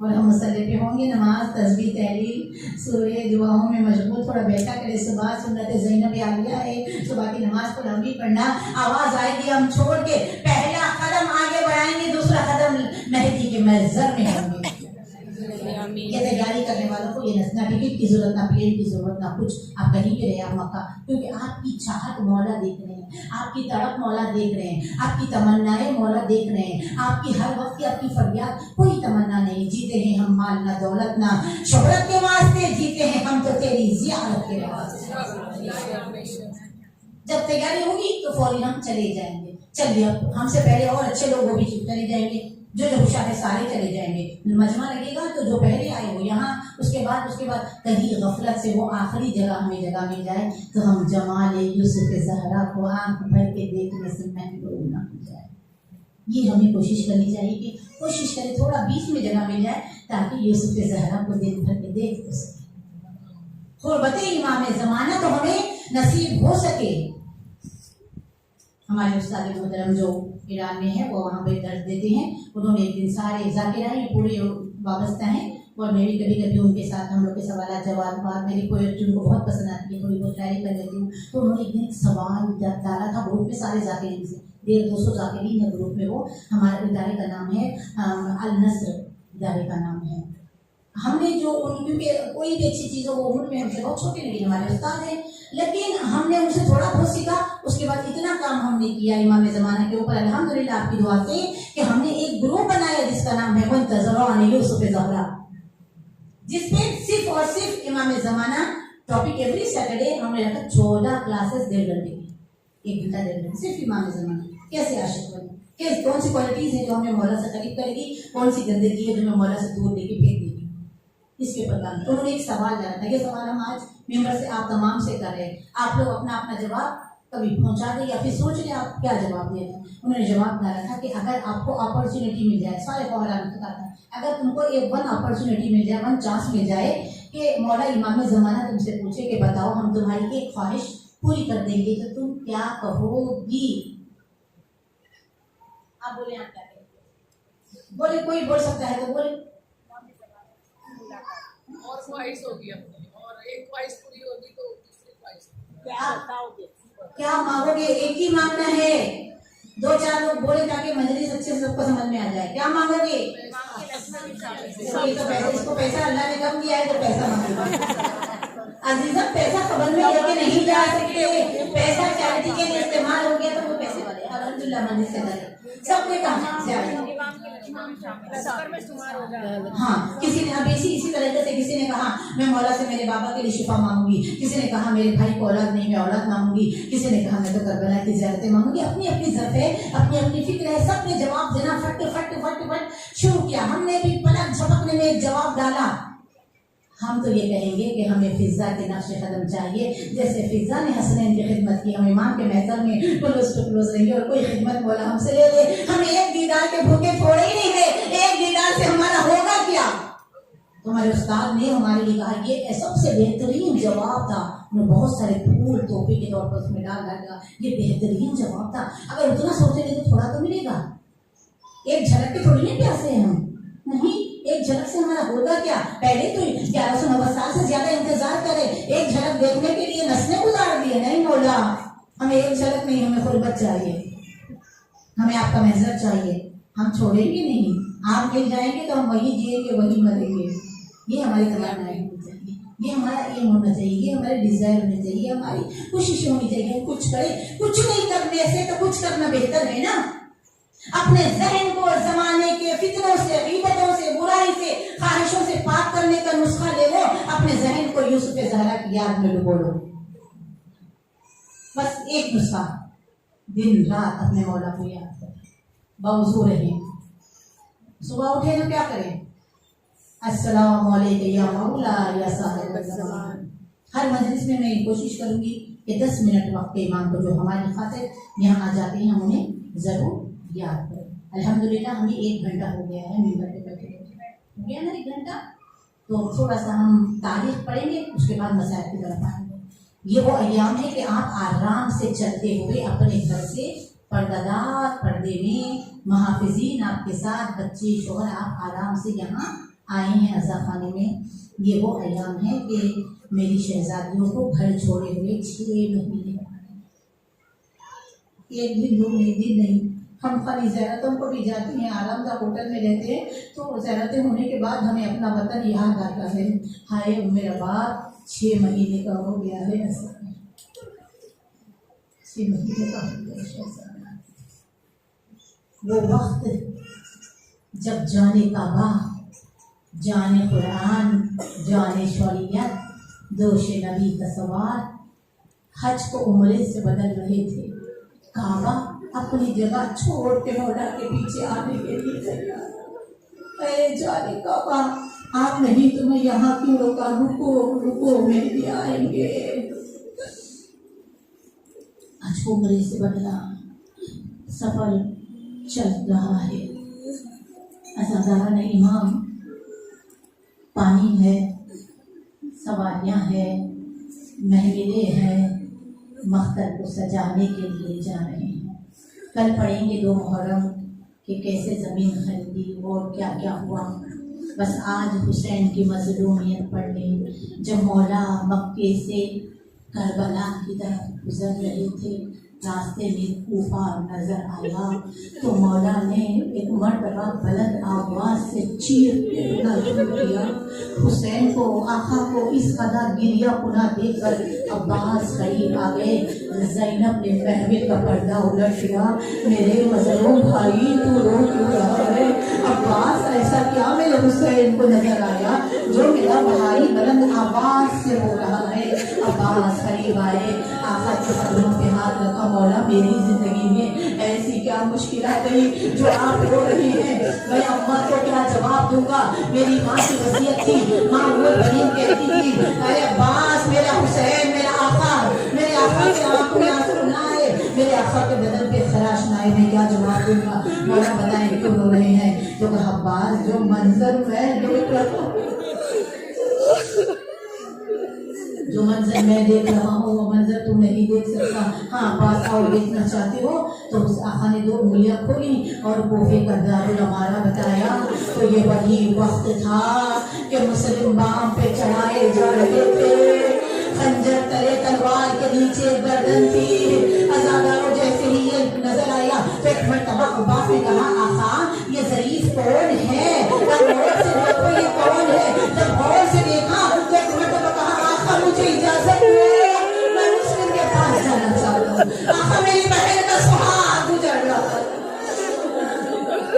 और हम मसल्ले पे होंगे, नमाज, तस्बीह, तहलील, सूरह, दुआओं में मशगूल, थोड़ा बैठा करे, सुबह सुन्नत ज़ैनब आलिया है, सुबह की नमाज को लंबी पढ़ना, आवाज आएगी, हम छोड़ के पहला कदम आगे बढ़ाएंगे, दूसरा कदम मेहदी के महज़र में होंगे। ये तैयारी करने वालों को ये ना टिकट की जरूरत, ना प्लेन की जरूरत, ना कुछ। आप कहीं पे रहे, आप मक्का, क्योंकि आपकी चाहत मौला देख रहे हैं, आपकी तड़प मौला देख रहे हैं, आपकी तमन्नाएं मौला देख रहे हैं, आपकी हर वक्त की आपकी फरियाद। कोई तमन्ना नहीं, जीते हैं हम माल ना दौलत ना शोहरत के वास्ते, जीते हैं हम तो तेरी ज़ियारत के वास्ते। जब तैयारी होगी तो फौरी हम चले जाएंगे। चलिए, हमसे पहले और अच्छे लोग वो भी चले जाएंगे, जो होशियार है सारे चले जाएंगे। मजमा लगेगा तो जो पहले आए वो यहाँ, उसके बाद कहीं गफलत से वो आखिरी जगह हमें जगह मिल जाए तो हम जमाल यूसुफ ज़हरा को आंख भर के देखने से महरूम ना हो जाए। ये हमें कोशिश करनी चाहिए कि कोशिश करें थोड़ा बीच में जगह मिल जाए, ताकि यूसुफ ज़हरा को दिन भर के देख सके। क़ुर्बते इमाम ज़माना तो हमें नसीब हो सके। हमारे उस्ताद मोहतरम जो ईरान में है, वो वहाँ पे दर्ज देते हैं। उन्होंने एक दिन सारे जाकिरा ये पूरे वाबस्ता हैं और मैं भी कभी कभी उनके साथ हम लोग के सवाल जवाब मेरी पोएट्री उनको बहुत पसंद आती है, थोड़ी बहुत शायरी कर लेती हूँ। तो उन्होंने एक दिन सवाल डाला था ग्रुप में सारे जाकिरीन से, 150-200 जाकिरीन है ग्रुप में। वो हमारे इदारे का नाम है अल नस्र इदारे का नाम है। हमने जो क्योंकि कोई भी अच्छी चीज़ हो वो उम्र में हमसे बहुत छोटे नहीं, हमारे उस्ताद हैं, लेकिन हमने उनसे थोड़ा बहुत सीखा। उसके बाद इतना काम हमने किया इमाम ज़माना के ऊपर अल्हम्दुलिल्लाह आपकी दुआ से कि हमने एक ग्रुप बनाया जिसका नाम है मुंतज़िरान यूसुफ ज़हरा, जिसमें सिर्फ और सिर्फ इमाम ज़माना टॉपिक एवरी सैटरडे हमने रखा 14 क्लासेस 1.5 घंटे की, 1 घंटा 1.5 घंटे सिर्फ इमाम ज़माना कैसे आशिक बने, कौन सी क्वालिटीज़ है जो हमें मौला से करीब करेगी, कौन सी गंदगी है जो हमें मौला से दूर लेके फेंक देगी, इसके प्रकार। तो उन्होंने एक सवाल डाला था, ये सवाल हम आज मेंबर से आप तमाम से कर रहे हैं। आप लोग अपना अपना जवाब कभी पहुंचा दें या फिर सोच लें आप क्या जवाब दें। उन्होंने जवाब डाला था कि अगर आपको अपॉर्चुनिटी मिल जाए, सारे फौरा था, अगर तुमको एक वन अपॉर्चुनिटी मिल जाए, वन चांस मिल जाए कि मौला इमाम ज़माना तुमसे पूछे कि बताओ हम तुम्हारी एक ख्वाहिश पूरी कर देंगे, तो तुम क्या कहोगी? आप बोले, आप क्या कहेंगे? बोले, कोई बोल सकता है तो बोले। और ख्वाहिश होगी अपनी, और एक ख्वाहिश पूरी होगी तो दूसरी ख्वाहिश क्या मांगोगे? एक ही मांगना है, 2-4 लोग बोले ताकि मजलिस अच्छे से सबको समझ में आ जाए। क्या मांगोगे? इसको पैसा अल्लाह ने कम दिया है तो पैसा मांगोगे। अजीज़ा पैसा कब्र में लेके नहीं जा सकते, पैसा चैरिटी के लिए इस्तेमाल हो गया तो वो पैसे वाले अल्हम्दुलिल्लाह मनी से करे सबने कहा। हाँ, किसी ने अब इसी तरह से किसी ने कहा मैं मौला से मेरे बाबा के लिए शिफा मांगूंगी, किसी ने कहा मेरे भाई को औलाद नहीं मैं औलाद मांगूंगी, किसी ने कहा मैं तो करबला की ज़ियारतें मांगूंगी। अपनी अपनी ज़रूरत है, अपनी अपनी फिक्र है, सबने जवाब देना फट फट फट फट शुरू किया। हमने भी पलक झपकने में एक जवाब डाला। हम तो ये कहेंगे कि हमें फिजा के नक्श कदम चाहिए, जैसे फिजा ने हसनैन की खिदमत की, हम इमाम के महफिल में क्लोज टू क्लोज रहेंगे और कोई खिदमत मौला हमसे ले ले। हम एक दीदार के भूखे थोड़े ही नहीं है, एक दीदार से हमारा होगा क्या? तुम्हारे उस्ताद ने हमारे लिए कहा, ये सबसे बेहतरीन जवाब था। उन्होंने बहुत सारे फूल तोहफे के तौर पर उसमें डाल डाला, ये बेहतरीन जवाब था। अगर उतना सोचेंगे तो थोड़ा तो मिलेगा, एक झलक के थोड़ी नहीं प्यासे हैं हम, नहीं, एक झलक से हमारा होगा क्या? पहले तो 1190 साल से ज्यादा इंतजार करे, एक झलक देखने के लिए नस्लें गुजार दिए। नहीं मौला, हमें एक झलक नहीं, हमें खुरबत चाहिए, हमें आपका महजर चाहिए। हम छोड़ेंगे नहीं, आप मिल जाएंगे तो हम वही जिएंगे वही मरेंगे। ये हमारी तमन्नाएं होनी चाहिए, ये हमारा एम होना चाहिए, ये हमारे डिजायर होने चाहिए, हमारी कोशिश होनी चाहिए। कुछ करें, कुछ नहीं करने से तो कुछ करना बेहतर है ना। अपने जहन को जमाने के फितनों से, गीबतों से, बुराई से, ख्वाहिशों से पाक करने का नुस्खा ले लो। अपने जहन को यूसुफ ज़हरा की याद में डुबो लो, बस एक नुस्खा, दिन रात अपने मौला को याद करें, बावजूद रहे। सुबह उठे तो क्या करें? अस्सलाम वालेकुम या मौला या साहिब ज़मान। हर मजलिस में मैं कोशिश करूंगी कि 10 मिनट वक्त इमाम को जो हमारी खातिर यहाँ आ जाते हैं हम उन्हें जरूर याद करें। अल्हम्दुलिल्लाह हमें 1 घंटा हो गया है मिंबर पे बैठे, हो गया ना 1 घंटा। तो थोड़ा सा हम तारीख पढ़ेंगे, उसके बाद मसाइल की तरफ आएंगे। ये वो अय्याम है कि आप आराम से चलते हुए अपने घर से पर्दादार पर्दे में महाफिजीन आपके साथ, बच्चे शोहर, आप आराम से यहाँ आए हैं अज़ा खाने में। ये वो अय्याम है कि मेरी शहजादियों को घर छोड़े हुए 6 महीने, एक दिन 2 दिन नहीं। हम खाली ज़ियारतों को भी जाते हैं, आरामदायक होटल में रहते हैं, तो ज़ियारतें होने के बाद हमें अपना वतन याद आता है। हाय मेरा बाप 6 महीने का हो गया है, ऐसा 6 महीने का हो गया। वो वक्त जब जाने काबा, जाने कुरान, जाने शरीयत, दोषे नबी का सवार हज को उम्रे से बदल रहे थे। काबा अपनी जगह छोड़ के मौला के पीछे आने के लिए तैयार। जाने काबा, आप नहीं तो मैं यहाँ क्यों रोका? रुको रुको, मैं भी आएंगे। हज को उम्रे से बदला सफर चल रहा है। अज़ादारा ने इमाम, पानी है, सवारियाँ हैं, महफिलें हैं, मख्तर को सजाने के लिए जा रहे हैं। कल पढ़ेंगे 2 मुहर्रम कि कैसे ज़मीन खरीदी और क्या क्या हुआ। बस आज हुसैन की मज़लूमियत पढ़ लें। जब मौला मक्के से करबला की तरफ गुजर रहे थे, रास्ते में कूफा नजर आया तो मौला ने एक मरतबा बुलंद आवाज से चीख शुरू किया। हुसैन को, आका को इस कदर गिरिया पुना देखकर अब्बास करीब आ गए। ज़ैनब ने महफिल का पर्दा उलट दिया। मेरे मज़लूम भाई, तू रो क्यों रहा है? अब्बास, ऐसा क्या मेरे हुसैन को नजर आया जो मेरा भाई बुलंद आवाज से रो रहा है? अब्बास करीब आए, आका के कदमों पे हाथ रखा। मौला, मेरी जिंदगी में ऐसी क्या मुश्किलात गई जो आप रो रही हैं? मैं अम्मा को क्या जवाब दूंगा? मेरी माँ की वसीयत थी, माँ वो बहन कहती थी, अरे अब्बास, मेरा हुसैन, मेरे आका के आंखों में आंसू ना आए, मेरे आका के बदन पे खराश ना आए, मैं क्या जवाब दूंगा? मौला बताएं क्यों रो रहे हैं? तो कहा, अब्बास, जो मंजर मैं देख रहा हूँ वो मंजर तुम नहीं देख सकता। हाँ अब्बास, आओ, देखना चाहते हो? तो उस आका ने 2 उंगलियां खोली और कोफे का दारुल अमारा बताया। तो ये वही वक्त था कि मुस्लिम बाम पे चढ़ाए जा रहे थे, खंजर तले तलवार के नीचे गर्दन थी। अज़ादारों जैसे ही ये नजर आया तो एक मरतबा अब्बास ने कहा, आका, ये ज़रीफ कौन है? गौर से देखो, ये कौन है? जब गौर से देखा तो एक मरतबा कहा, आका, मुझे इजाजत दो, मैं मुस्लिम के पास जाना चाहता हूँ। आका, मेरी बहन का सुहाग गुजर रहा है,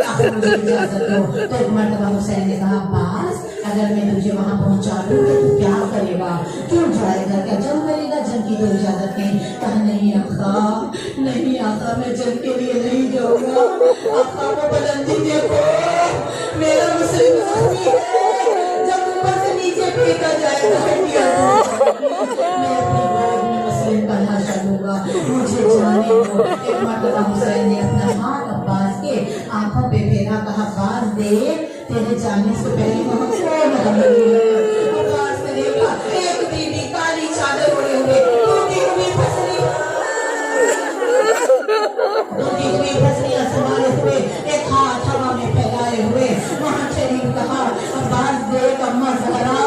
आका, मुझे इजाजत दो। तो एक मरतबा हुसैन ने कहा, अब्बास, अगर मैं तुझे वहां पहुंचा दूं तो तू क्या करेगा? क्यों जाएगा? क्या जंग करेगा? जंग की तो इजाजत नहीं। कहा, नहीं आका, नहीं आका, मैं जंग के लिए नहीं जाऊंगा। आका, वो बुलंदी देखो, मेरा मुस्लिम जख्मी है, जब ऊपर से नीचे फेंका जाएगा हड्डियां मैं अपनी गोद में मुस्लिम का लाशा लूंगा, मुझे जाने दो। एक मरतबा हुसैन ने अपना हाथ अब्बास के आंखों पे फेरा। कहा, अब्बास, देख, तेरे जाने से पहले वहाँ कौन रही है? अब्बास ने देखा, एक बीवी काली चादर ओढ़े हुए, टूटी हुई फसलियां संभाले हुए, एक हाथ हवा में फैलाए हुए वहाँ चली। कहा, अब्बास, देख, अम्मा ज़हरा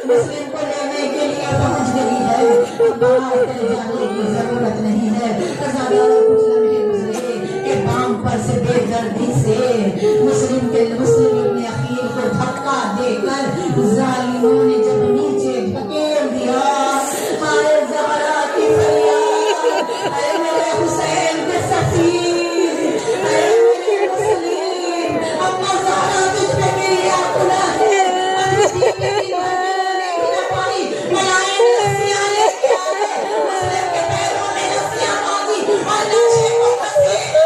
मुस्लिम को लेने के लिए पहुँच गई है। अब्बास, तेरे जाने की जरूरत नहीं है। कुछ लम्हे गुजरे कि बाम पर से बेदर्दी से मुस्लिम इब्न अखील को धक्का देकर जालिमों ने जब नीचे धकेल दिया, हाय ज़हरा की फरियाद, अरे मेरे हुसैन के सफीर, अरे मेरे मुस्लिम, अम्मा ज़हरा तुझ पे मेरी आकुला है। अभी मेरी ने ना पाई, मलाएं ने रस्सियां लेके आए, मुस्लिम के पैरों में रस्सियां बांधी और लाशें को घसीटा।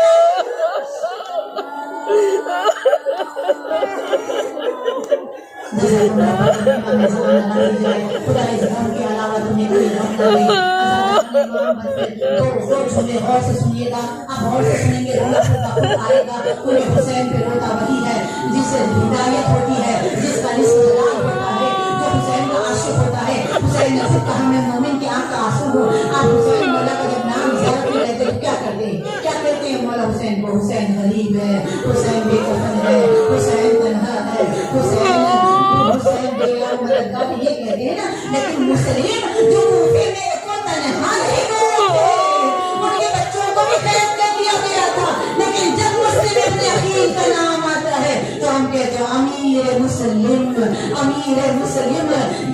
खुदा इस गम के अलावा तुम्हें कोई गम नहीं। गौर से सुनिएगा, आप गौर से सुनेंगे, आएगा। उन्हें हुसैन पे रोता वही है जिसे हिदायत होती है, जिसका रिश्ता जलाल होता है, जो हुसैन का आशिक होता है। हुसैन ने सिर्फ कहा, मैं मोमिन की आंख का आंसू हूँ। आप हुसैन मौला का जब नाम ज़ियारत में रहते हैं क्या करते हैं? क्या कहते हैं मौला हुसैन को? हुसैन गरीब है, हुसैन बेकफन है, हुसैन तन्हा है, हुसैन मददगार, ये कहते हैं ना। लेकिन मुस्लिम जो कूफे में को तन्हा नहीं होते, उनके बच्चों को भी कैद कर दिया गया था। लेकिन जब मुस्लिम इब्न अखील का नाम आता है तो हम कहते हैं, अमीर मुस्लिम, अमीर मुस्लिम।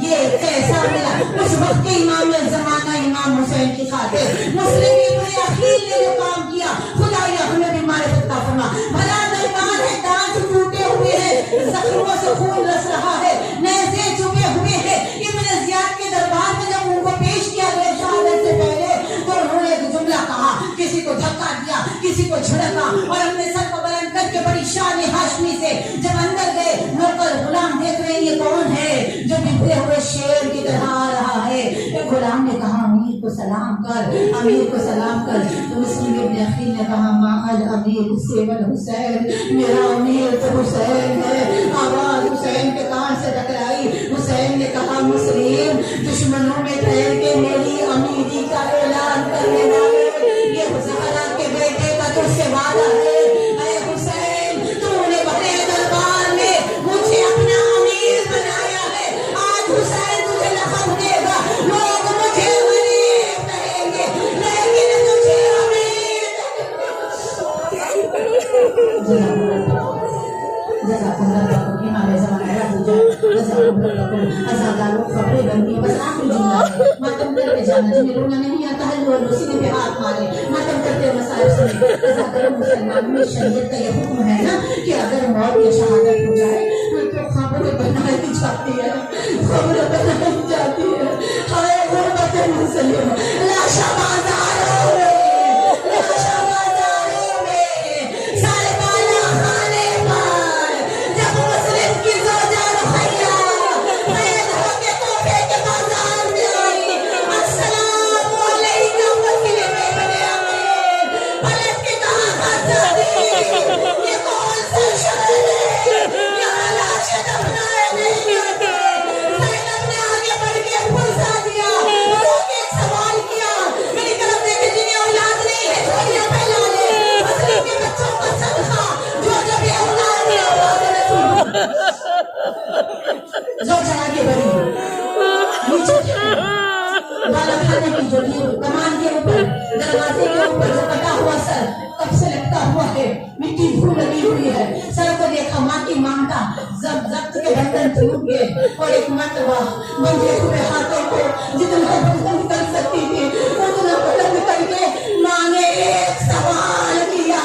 ये कैसा मिला? उस वक्त के इमाम ज़माना इमाम हुसैन की खातिर मुस्लिम इब्न अखील ने जो काम किया, खुदा हमें भी मारिफत अता फरमा। भला दरबार है, दांत टूटे हुए हैं, जख्मों से खून रस रहा है, नेज़े चुभे हुए हैं। इब्न ज़ियाद के दरबार में जब उनको पेश किया गया शहादत से पहले, तो उन्होंने एक जुमला कहा, किसी को धक्का दिया, किसी को झड़का, और अपने सर को बुलंद करके बड़ी शान हाशमी से जब अंदर गए, नौकर गुलाम देख रहे हैं, ये कौन है जो बिखरे हुए शेर की तरह आ रहा है? एक गुलाम ने कहा, अमीर को सलाम कर, अमीर को सलाम कर। तो मुस्लिम इब्न अखील ने कहा, माअल अमीर सेवल हुसैन, मेरा अमीर तो हुसैन है। आवाज हुसैन के कान से टकराई। हुसैन ने कहा, मुस्लिम दुश्मनों में ठहर के मेरी अमीरी का ऐलान करने वाले, ये ज़हरा के बेटे का तुझसे जज़ाकल्लाहु इमाम ज़माना पूजा जज़ाकल्लाहु अज़ादारों खबरें बनती बस आखिरी जुमला है मातम करके जाना जिन्हें रोना नहीं आता है वो सीने पे हाथ मारे मातम करते मसाइब सुने जज़ाकल्लाहु मुसलमान में शरीयत का ये हुक्म है ना कि अगर मौत या शहादत हो जाए तो खबरें बनाई जाती है खबरें बनाई जाती है हाय गुरबत मुसलिम लाशा बाजारों में लाशा बाजारों में सारे बाला खाने पर जब मुस्लिम की ज़ौजा रुखैया पैद होके तोहफे के बाजार में आई अस्सलामु अलैकुम मुस्लिम इब्ने अमीर पलट के कहा आजादी ये कौन सा शहर है यहाँ लाशें दफनाए नहीं जाते ज़ैनब ने आगे बढ़ के फुर्सा दिया रोके एक सवाल किया मेरी तरफ देखे जिन्हें औलाद नहीं है झोलियों पे ला ले मुस्लिम के बच्चों का सदका जो जब ये औलाद है औलाद रसूल ज़ौजा आगे बढ़ी नीचे वाला खाने की झोली कमान के ऊपर दरवाजे के ऊपर जो कटा हुआ सर कब से लगता हुआ है मिट्टी धूल लगी हुई है सर को देखा माँ की मांगता जब्त के बंधन टूट गए और एक मर्तबा बंधे हुए हाथों को जितना बुलंद कर सकती थी उतना बुलंद करके माँ ने एक सवाल किया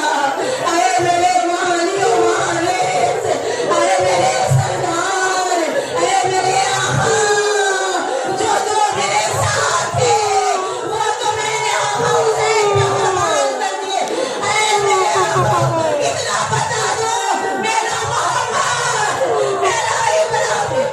अरे मेरे मालियो मालिक अरे मेरे सरदार अरे मेरे आका जो तो मेरे साथ थे वो तो मैंने आका उसे कमाल कर दिए अरे मेरे आका इतना बता दो मेरा मोहम्मद मेरा इब्राहिम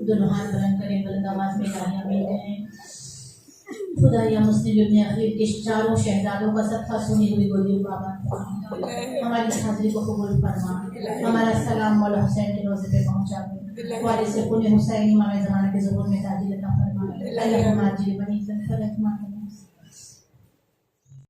दोनों हाथ बुलंद करें बुलंद आवाज में तालियां मिलते हैं खुदा या मुस्लिम इब्ने अखीर के चारों शहजादों का सबका सुनी हुई गोदियों का हमारी हाजिरी को कबूल फरमा हमारा सलाम मौला हुसैन के रोज़े पे पहुंचा दे वारिस पुण्य हुसैन इमाम ज़माना के ज़ुहूर में ताजील अता फरमा अल्लाह हमारी बनी फरक